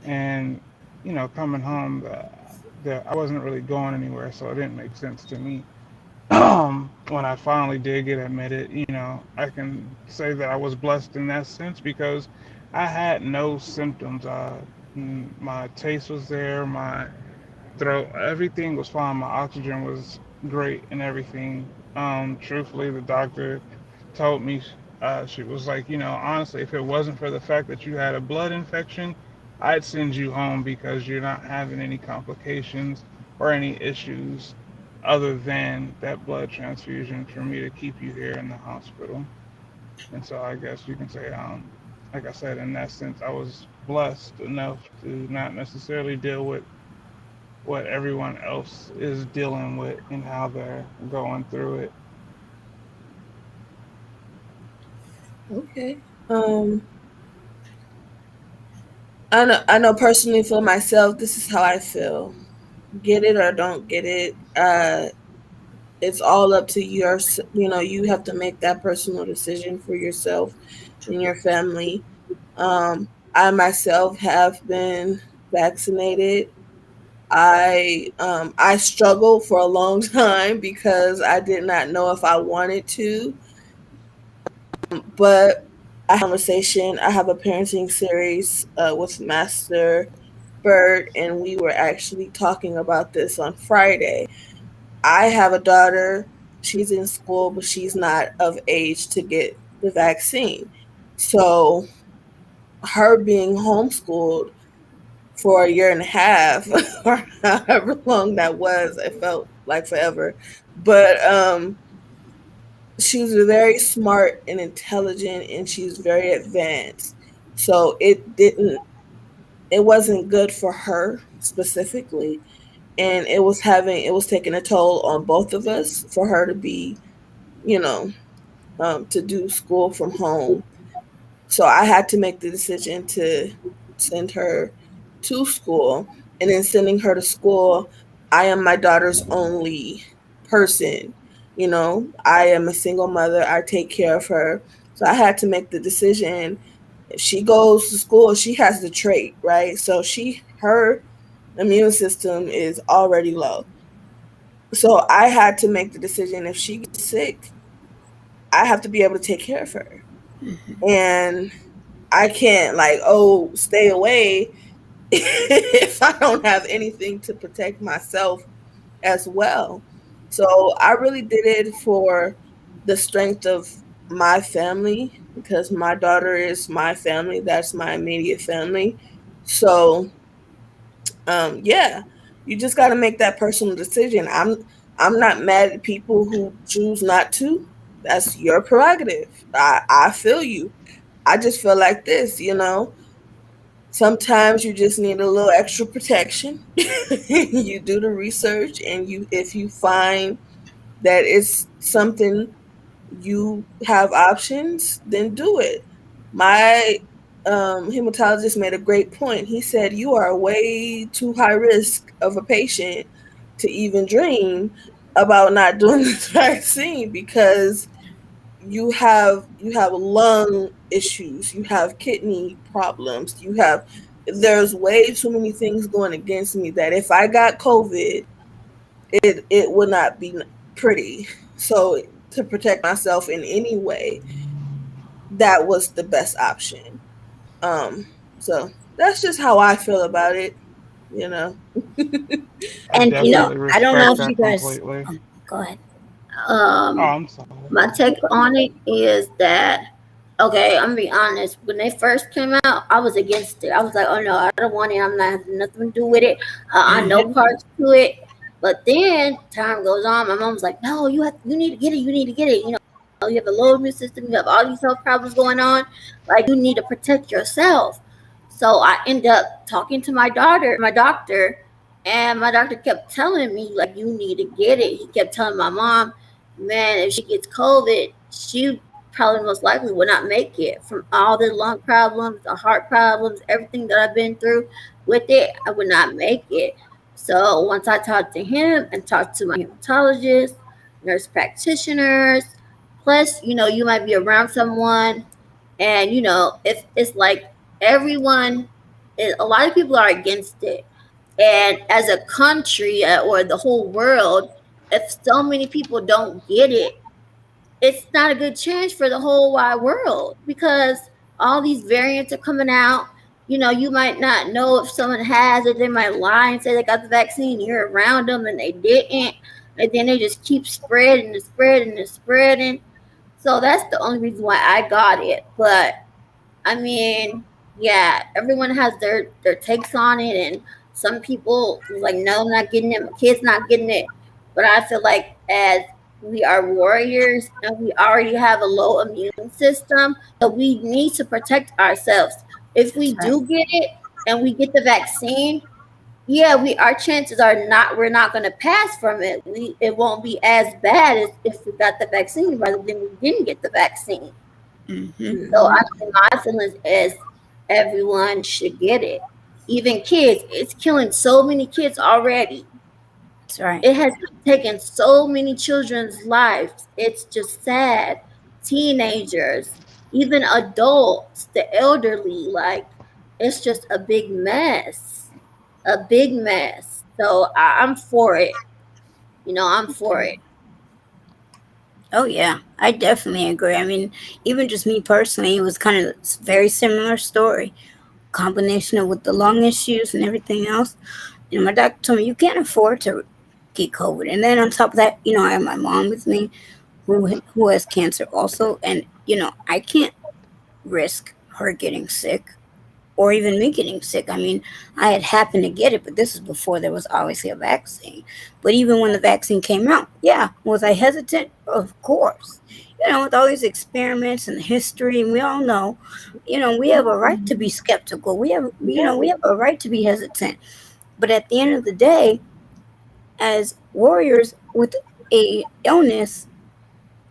and coming home. I wasn't really going anywhere, so it didn't make sense to me. When I finally did get admitted, I can say that I was blessed in that sense because I had no symptoms. My taste was there, my throat, everything was fine. My oxygen was great and everything. Truthfully, the doctor told me, she was like, honestly, if it wasn't for the fact that you had a blood infection, I'd send you home because you're not having any complications or any issues other than that blood transfusion for me to keep you here in the hospital. And so I guess you can say, like I said, in that sense, I was blessed enough to not necessarily deal with what everyone else is dealing with and how they're going through it. okay. I know personally for myself, this is how I feel. Get it or don't get it. It's all up to you have to make that personal decision for yourself and your family. I myself have been vaccinated. I struggled for a long time because I did not know if I wanted to, but I had a conversation. I have a parenting series with Master Bird, and we were actually talking about this on Friday. I have a daughter. she's in school, but she's not of age to get the vaccine. So her being homeschooled for a year and a half or however long that was, it felt like forever. But she's very smart and intelligent and she's very advanced. So it wasn't good for her specifically, and it was taking a toll on both of us for her to be, you know, to do school from home. So I had to make the decision to send her to school. And in sending her to school, I am my daughter's only person. You know, I am a single mother. I take care of her. So I had to make the decision. If she goes to school, she has the trait, right? So her immune system is already low. So I had to make the decision, if she gets sick, I have to be able to take care of her. And I can't, like, oh, stay away if I don't have anything to protect myself as well. So I really did it for the strength of my family, because my daughter is my family. That's my immediate family. So yeah, you just got to make that personal decision. I'm not mad at people who choose not to. That's your prerogative. I feel you. I just feel like this, you know. Sometimes you just need a little extra protection. You do the research, and you if you find that it's something, you have options, then do it. My hematologist made a great point. He said, you are way too high risk of a patient to even dream about not doing this vaccine, because you have lung issues, you have kidney problems, there's way too many things going against me that if I got COVID, it would not be pretty. So to protect myself in any way, that was the best option. So that's just how I feel about it, you know. I And definitely I don't know respect if you that guys. completely. Go ahead. Oh, Um, I'm sorry. my take on it is that, okay, I'm gonna be honest. When they first came out, I was against it. I was like, oh no, I don't want it. I'm not having nothing to do with it. I know parts to it. But then time goes on. My mom was like, no, you need to get it. You need to get it. You have a low immune system. You have all these health problems going on. Like, you need to protect yourself. So I end up talking to my doctor, and my doctor kept telling me, like, you need to get it. He kept telling my mom, man, if she gets COVID, she probably most likely will not make it from all the lung problems, the heart problems, everything that I've been through with it. I would not make it. So once I talked to him and talked to my hematologist, nurse practitioners, plus, you might be around someone, and if it's like everyone, a lot of people are against it. And as a country, or the whole world, if so many people don't get it, it's not a good chance for the whole wide world, because all these variants are coming out. You might not know if someone has it. They might lie and say they got the vaccine. You're around them and they didn't. And then they just keep spreading and spreading and spreading. So that's the only reason why I got it. But I mean, yeah, everyone has their takes on it, and some people was like, no, I'm not getting it. My kid's not getting it. But I feel like, as we are warriors and we already have a low immune system, so we need to protect ourselves. If we That's right. do get it and we get the vaccine, yeah, our chances are not we're not going to pass from it. It won't be as bad as if we got the vaccine rather than we didn't get the vaccine. Mm-hmm. So Mhm. I think my feelings is everyone should get it. Even kids, it's killing so many kids already. That's right. It has taken so many children's lives. It's just sad. Teenagers, even adults, the elderly, like, it's just a big mess. A big mess. So I'm for it. I'm for it. Oh yeah, I definitely agree. I mean, even just me personally, it was kind of a very similar story. Combination of with the lung issues and everything else. My doctor told me you can't afford to. get COVID. And then on top of that, I have my mom with me who has cancer also, and I can't risk her getting sick or even me getting sick. I mean, I had happened to get it, but this is before there was obviously a vaccine. But even when the vaccine came out, yeah, was I hesitant? Of course. With all these experiments and history, and we all know, we have a right to be skeptical. We have a right to be hesitant. But at the end of the day, as warriors with a illness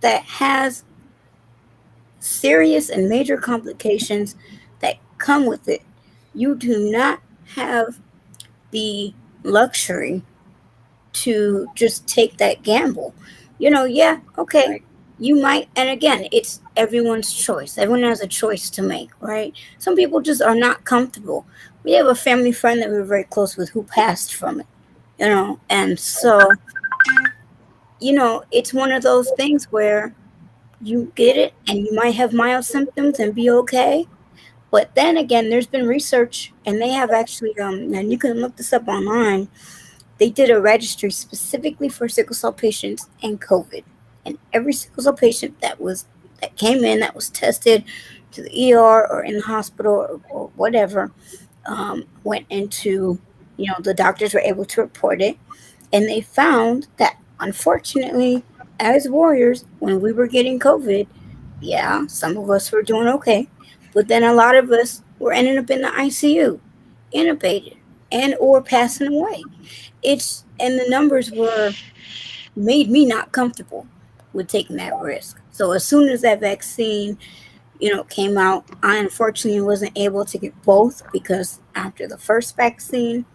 that has serious and major complications that come with it, you do not have the luxury to just take that gamble. Yeah, okay, Right. you might, and again, it's everyone's choice. Everyone has a choice to make, right? Some people just are not comfortable. We have a family friend that we were very close with who passed from it, and so, it's one of those things where you get it and you might have mild symptoms and be okay. But then again, there's been research, and they have actually, and you can look this up online. They did a registry specifically for sickle cell patients and COVID, and every sickle cell patient that came in that was tested to the ER or in the hospital or whatever, went into, the doctors were able to report it, and they found that unfortunately, as warriors, when we were getting COVID, yeah, some of us were doing okay, but then a lot of us were ending up in the ICU, intubated, and or passing away. And the numbers were made me not comfortable with taking that risk. So as soon as that vaccine, came out, I unfortunately wasn't able to get both because after the first vaccine,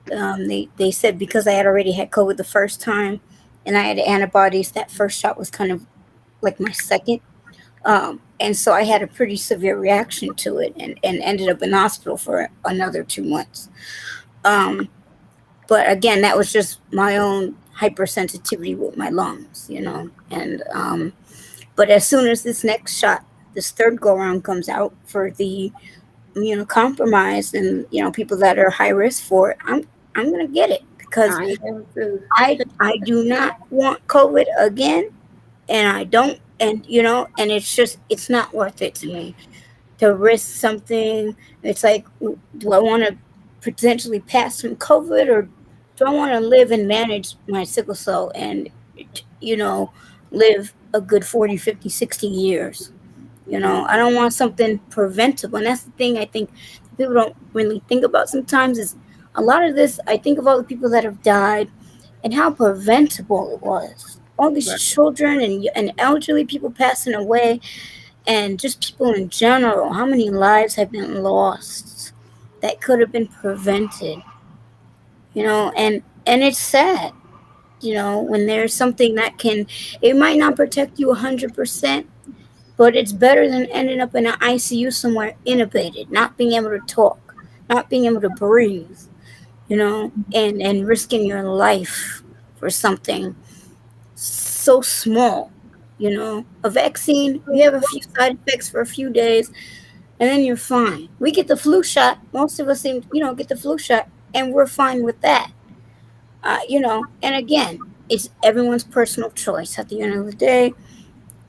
they said because I had already had COVID the first time and I had antibodies, that first shot was kind of like my second. And so I had a pretty severe reaction to it and ended up in the hospital for another 2 months. Um, but again, that was just my own hypersensitivity with my lungs, And but as soon as this next shot, this third go around comes out for the compromised and people that are high risk for it, I'm gonna get it because I am too. I do not want COVID again, and I don't, and and it's not worth it to me to risk something. It's like, do I want to potentially pass from COVID, or do I want to live and manage my sickle cell and, you know, live a good 40, 50, 60 years? I don't want something preventable. And that's the thing I think people don't really think about sometimes is a lot of this. I think of all the people that have died and how preventable it was. All these Right. children and elderly people passing away, and just people in general, how many lives have been lost that could have been prevented, and it's sad, when there's something that can, it might not protect you 100%, but it's better than ending up in an ICU somewhere intubated, not being able to talk, not being able to breathe, and risking your life for something so small. A vaccine, you have a few side effects for a few days, and then you're fine. We get the flu shot. Most of us seem, get the flu shot, and we're fine with that. And again, it's everyone's personal choice at the end of the day.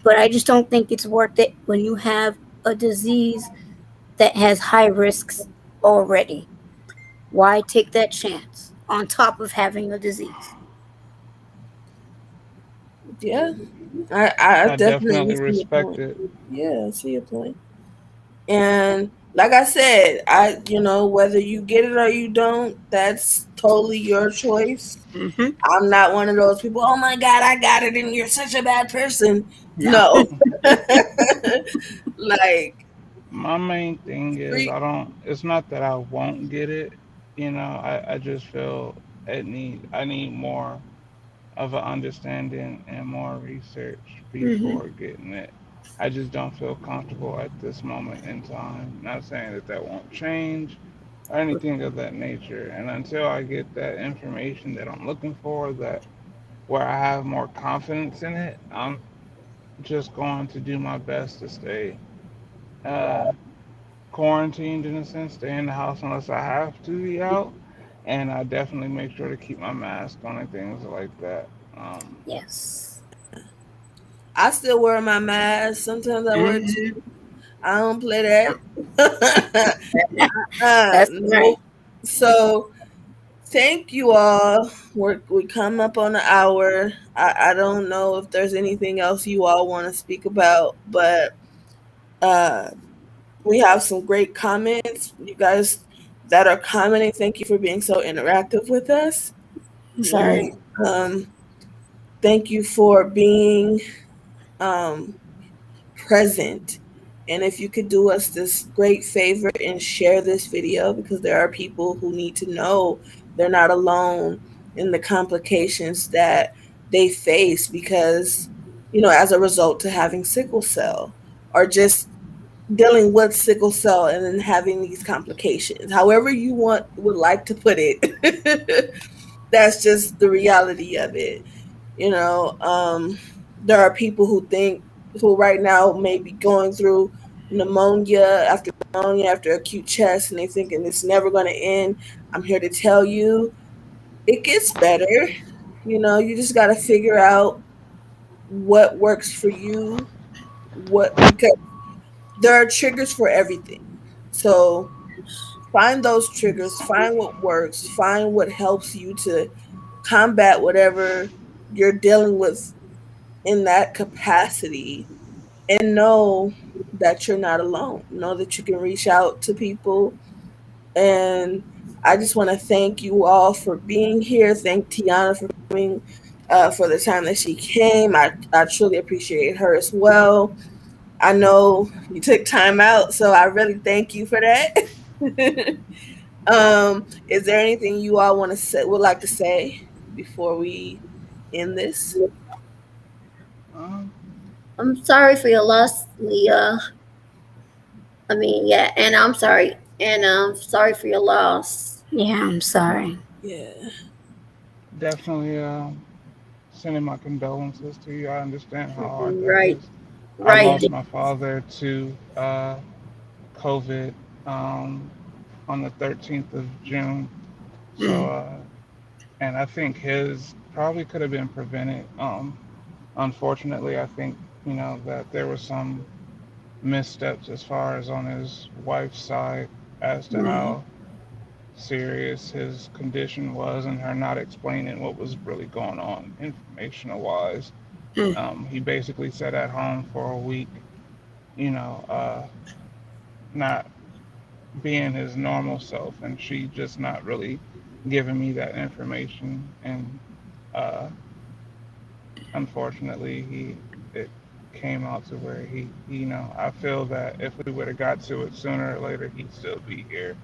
But I just don't think it's worth it when you have a disease that has high risks already. Why take that chance on top of having a disease? Yeah, I I definitely definitely see your respect point. it. Yeah, I see your point. And like I said, whether you get it or you don't, that's totally your choice. Hmm. I'm not one of those people, oh my God, I got it and you're such a bad person. No. No. Like, My main thing is free. I don't. It's not that I won't get it. I just feel I need more of an understanding and more research Hmm. before getting it. I just don't feel comfortable at this moment in time. Not saying that that won't change or anything of that nature. And until I get that information that I'm looking for, that where I have more confidence in it, I'm just going to do my best to stay uh, quarantined in a sense, stay in the house unless I have to be out. and I definitely make sure to keep my mask on and things like that. Yes. I still wear my mask. Sometimes I wear two. Hmm. I don't play Yeah. that. That's right. Nope. So thank you all. We come up on an hour. I don't know if there's anything else you all want to speak about, but uh, we have some great comments. You guys that are commenting, thank you for being so interactive with us. And Sorry. um, thank you for being um, present. And if you could do us this great favor and share this video, because there are people who need to know they're not alone in the complications that they face because, as a result to having sickle cell or just dealing with sickle cell and then having these complications. However you would like to put it. That's just the reality of it. You know, there are people who right now may be going through pneumonia after acute chest, and they thinking it's never going to end. I'm here to tell you, it gets better. You just got to figure out what works for you. Because there are triggers for everything. So find those triggers, find what works, find what helps you to combat whatever you're dealing with in that capacity, and know that you're not alone. Know that you can reach out to people. And I just want to thank you all for being here. Thank Tiana for coming, for the time that she came. I truly appreciate her as well. I know you took time out, so I really thank you for that. Is there anything you all would like to say before we end this? Um, I'm sorry for your loss, Leah. I mean, yeah, and I'm sorry. And sorry for your loss. Yeah, I'm sorry. Yeah. Definitely sending my condolences to you. I understand how hard that Right, is. I right. lost my father to COVID um, on the 13th of June. So, Mm. and I think his probably could have been prevented. Unfortunately, I think, that there was some missteps as far as on his wife's side as to Mm-hmm. how serious his condition was and her not explaining what was really going on informational wise. Mm. He basically sat at home for a week, you know, uh, not being his normal self, and she just not really giving me that information. And uh, unfortunately, it came out to where I feel that if we would have got to it sooner or later, he'd still be here.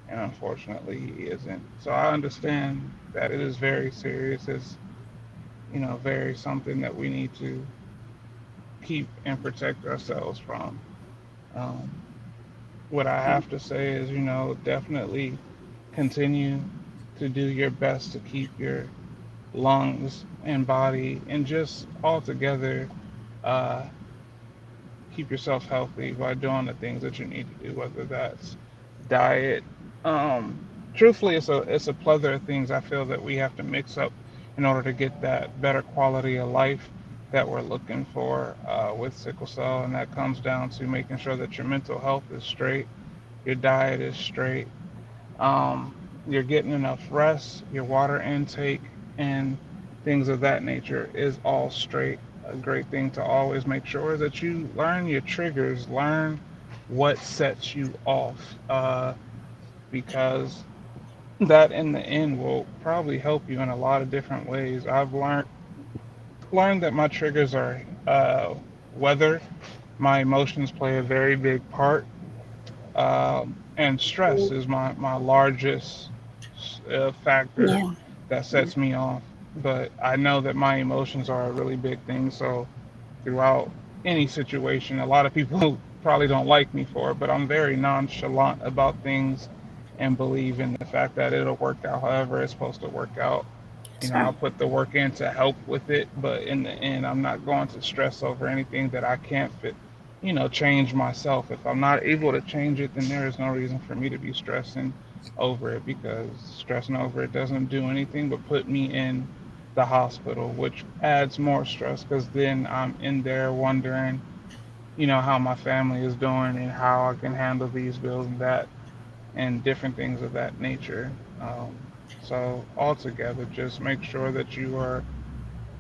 And unfortunately, he isn't. So I understand that it is very serious. It's very something that we need to keep and protect ourselves from. Um, what I have to say is, definitely continue to do your best to keep your lungs and body and just altogether uh, keep yourself healthy by doing the things that you need to do, whether that's diet. Um, Truthfully, it's a plethora of things I feel that we have to mix up in order to get that better quality of life that we're looking for with sickle cell, and that comes down to making sure that your mental health is straight, your diet is straight, you're getting enough rest, your water intake, and things of that nature is all straight. A great thing to always make sure is that you learn your triggers, learn what sets you off, because that in the end will probably help you in a lot of different ways. I've learned that my triggers are weather. My emotions play a very big part, and stress is my largest factor Yeah. that sets me off. But I know that my emotions are a really big thing. So throughout any situation, a lot of people probably don't like me for it, but I'm very nonchalant about things and believe in the fact that it'll work out however it's supposed to work out. That's I'll right. put the work in to help with it, but in the end, I'm not going to stress over anything that I can't change myself. If I'm not able to change it, then there is no reason for me to be stressing. over it, because stressing over it doesn't do anything but put me in the hospital, which adds more stress because then I'm in there wondering, how my family is doing and how I can handle these bills and that and different things of that nature. So altogether, just make sure that you are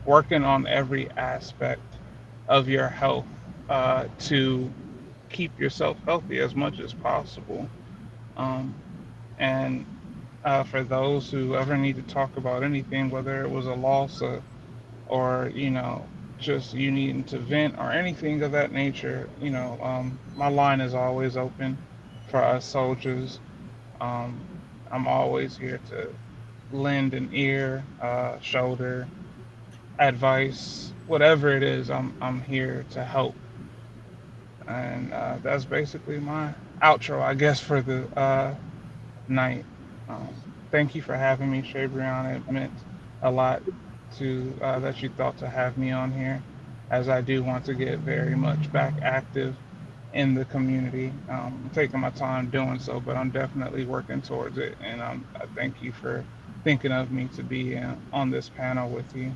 working on every aspect of your health to keep yourself healthy as much as possible. Um, and for those who ever need to talk about anything, whether it was a loss or just you needing to vent or anything of that nature, my line is always open for us soldiers. Um, I'm always here to lend an ear, shoulder, advice, whatever it is. I'm here to help, and that's basically my outro, I guess, for the night. Thank you for having me, Shay Brianna. It meant a lot to that you thought to have me on here, as I do want to get very much back active in the community. I'm taking my time doing so, but I'm definitely working towards it. And I thank you for thinking of me to be on this panel with you.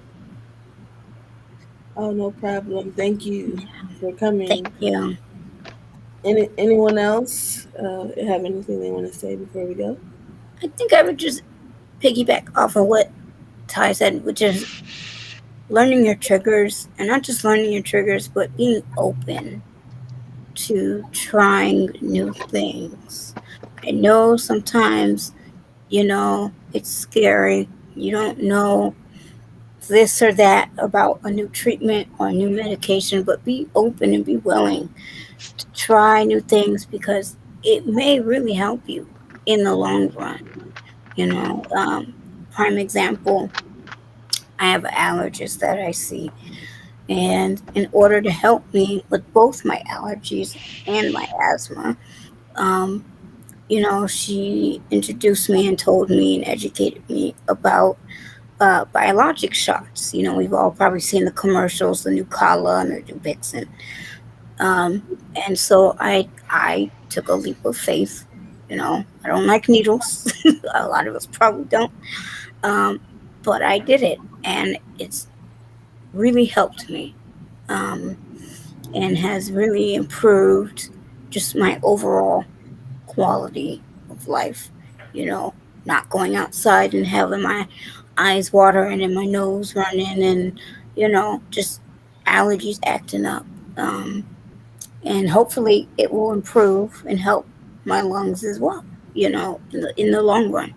Oh, no problem. Thank you for Thank coming. you. Anyone else have anything they want to say before we go? I think I would just piggyback off of what Ty said, which is learning your triggers, and not just learning your triggers, but being open to trying new things. I know sometimes, it's scary. You don't know this or that about a new treatment or a new medication, but be open and be willing to try new things because it may really help you in the long run. You know, prime example, I have an allergist that I see, and in order to help me with both my allergies and my asthma, um, she introduced me and told me and educated me about biologic shots. We've all probably seen the commercials, the new Kala and the new Vixen. Um, and so I took a leap of faith. I don't like needles. A lot of us probably don't. Um, but I did it, and it's really helped me, um, and has really improved just my overall quality of life. You know, Not going outside and having my eyes watering and my nose running, and just allergies acting up. And hopefully it will improve and help my lungs as well, in the long run.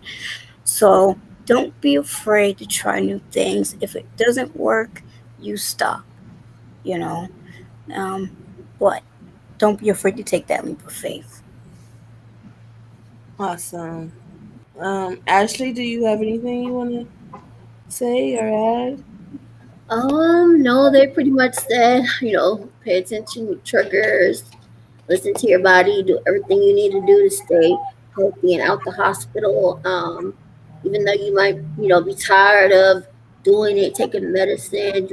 So don't be afraid to try new things. If it doesn't work, you stop, you know. Um, but don't be afraid to take that leap of faith. Awesome. Ashley, do you have anything you want to say or add? No, they pretty much said, pay attention with triggers, listen to your body, do everything you need to do to stay healthy and out the hospital. Even though you might, be tired of doing it, taking medicine,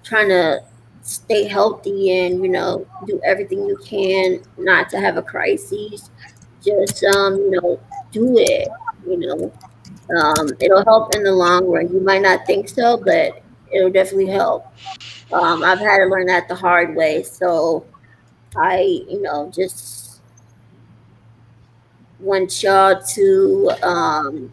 trying to stay healthy and, do everything you can not to have a crisis. Just, do it, you know. It'll help in the long run. You might not think so, but it'll definitely help. I've had to learn that the hard way. So I, just want y'all to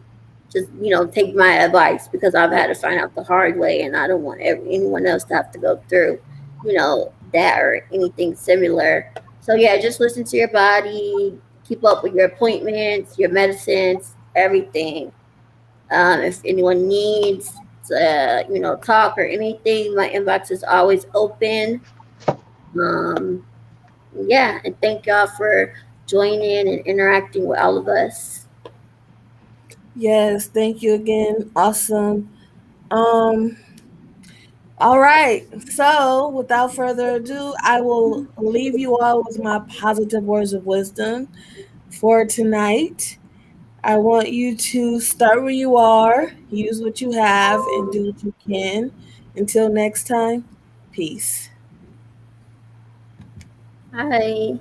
just, take my advice because I've had to find out the hard way and I don't want anyone else to have to go through, that or anything similar. So yeah, just listen to your body, keep up with your appointments, your medicines, everything. If anyone needs to, talk or anything, my inbox is always open. Um, yeah, and thank y'all for joining and interacting with all of us. Yes, thank you again. Awesome. Um, all right. So, without further ado, I will leave you all with my positive words of wisdom for tonight. I want you to start where you are, use what you have, and do what you can. Until next time, peace. Hi.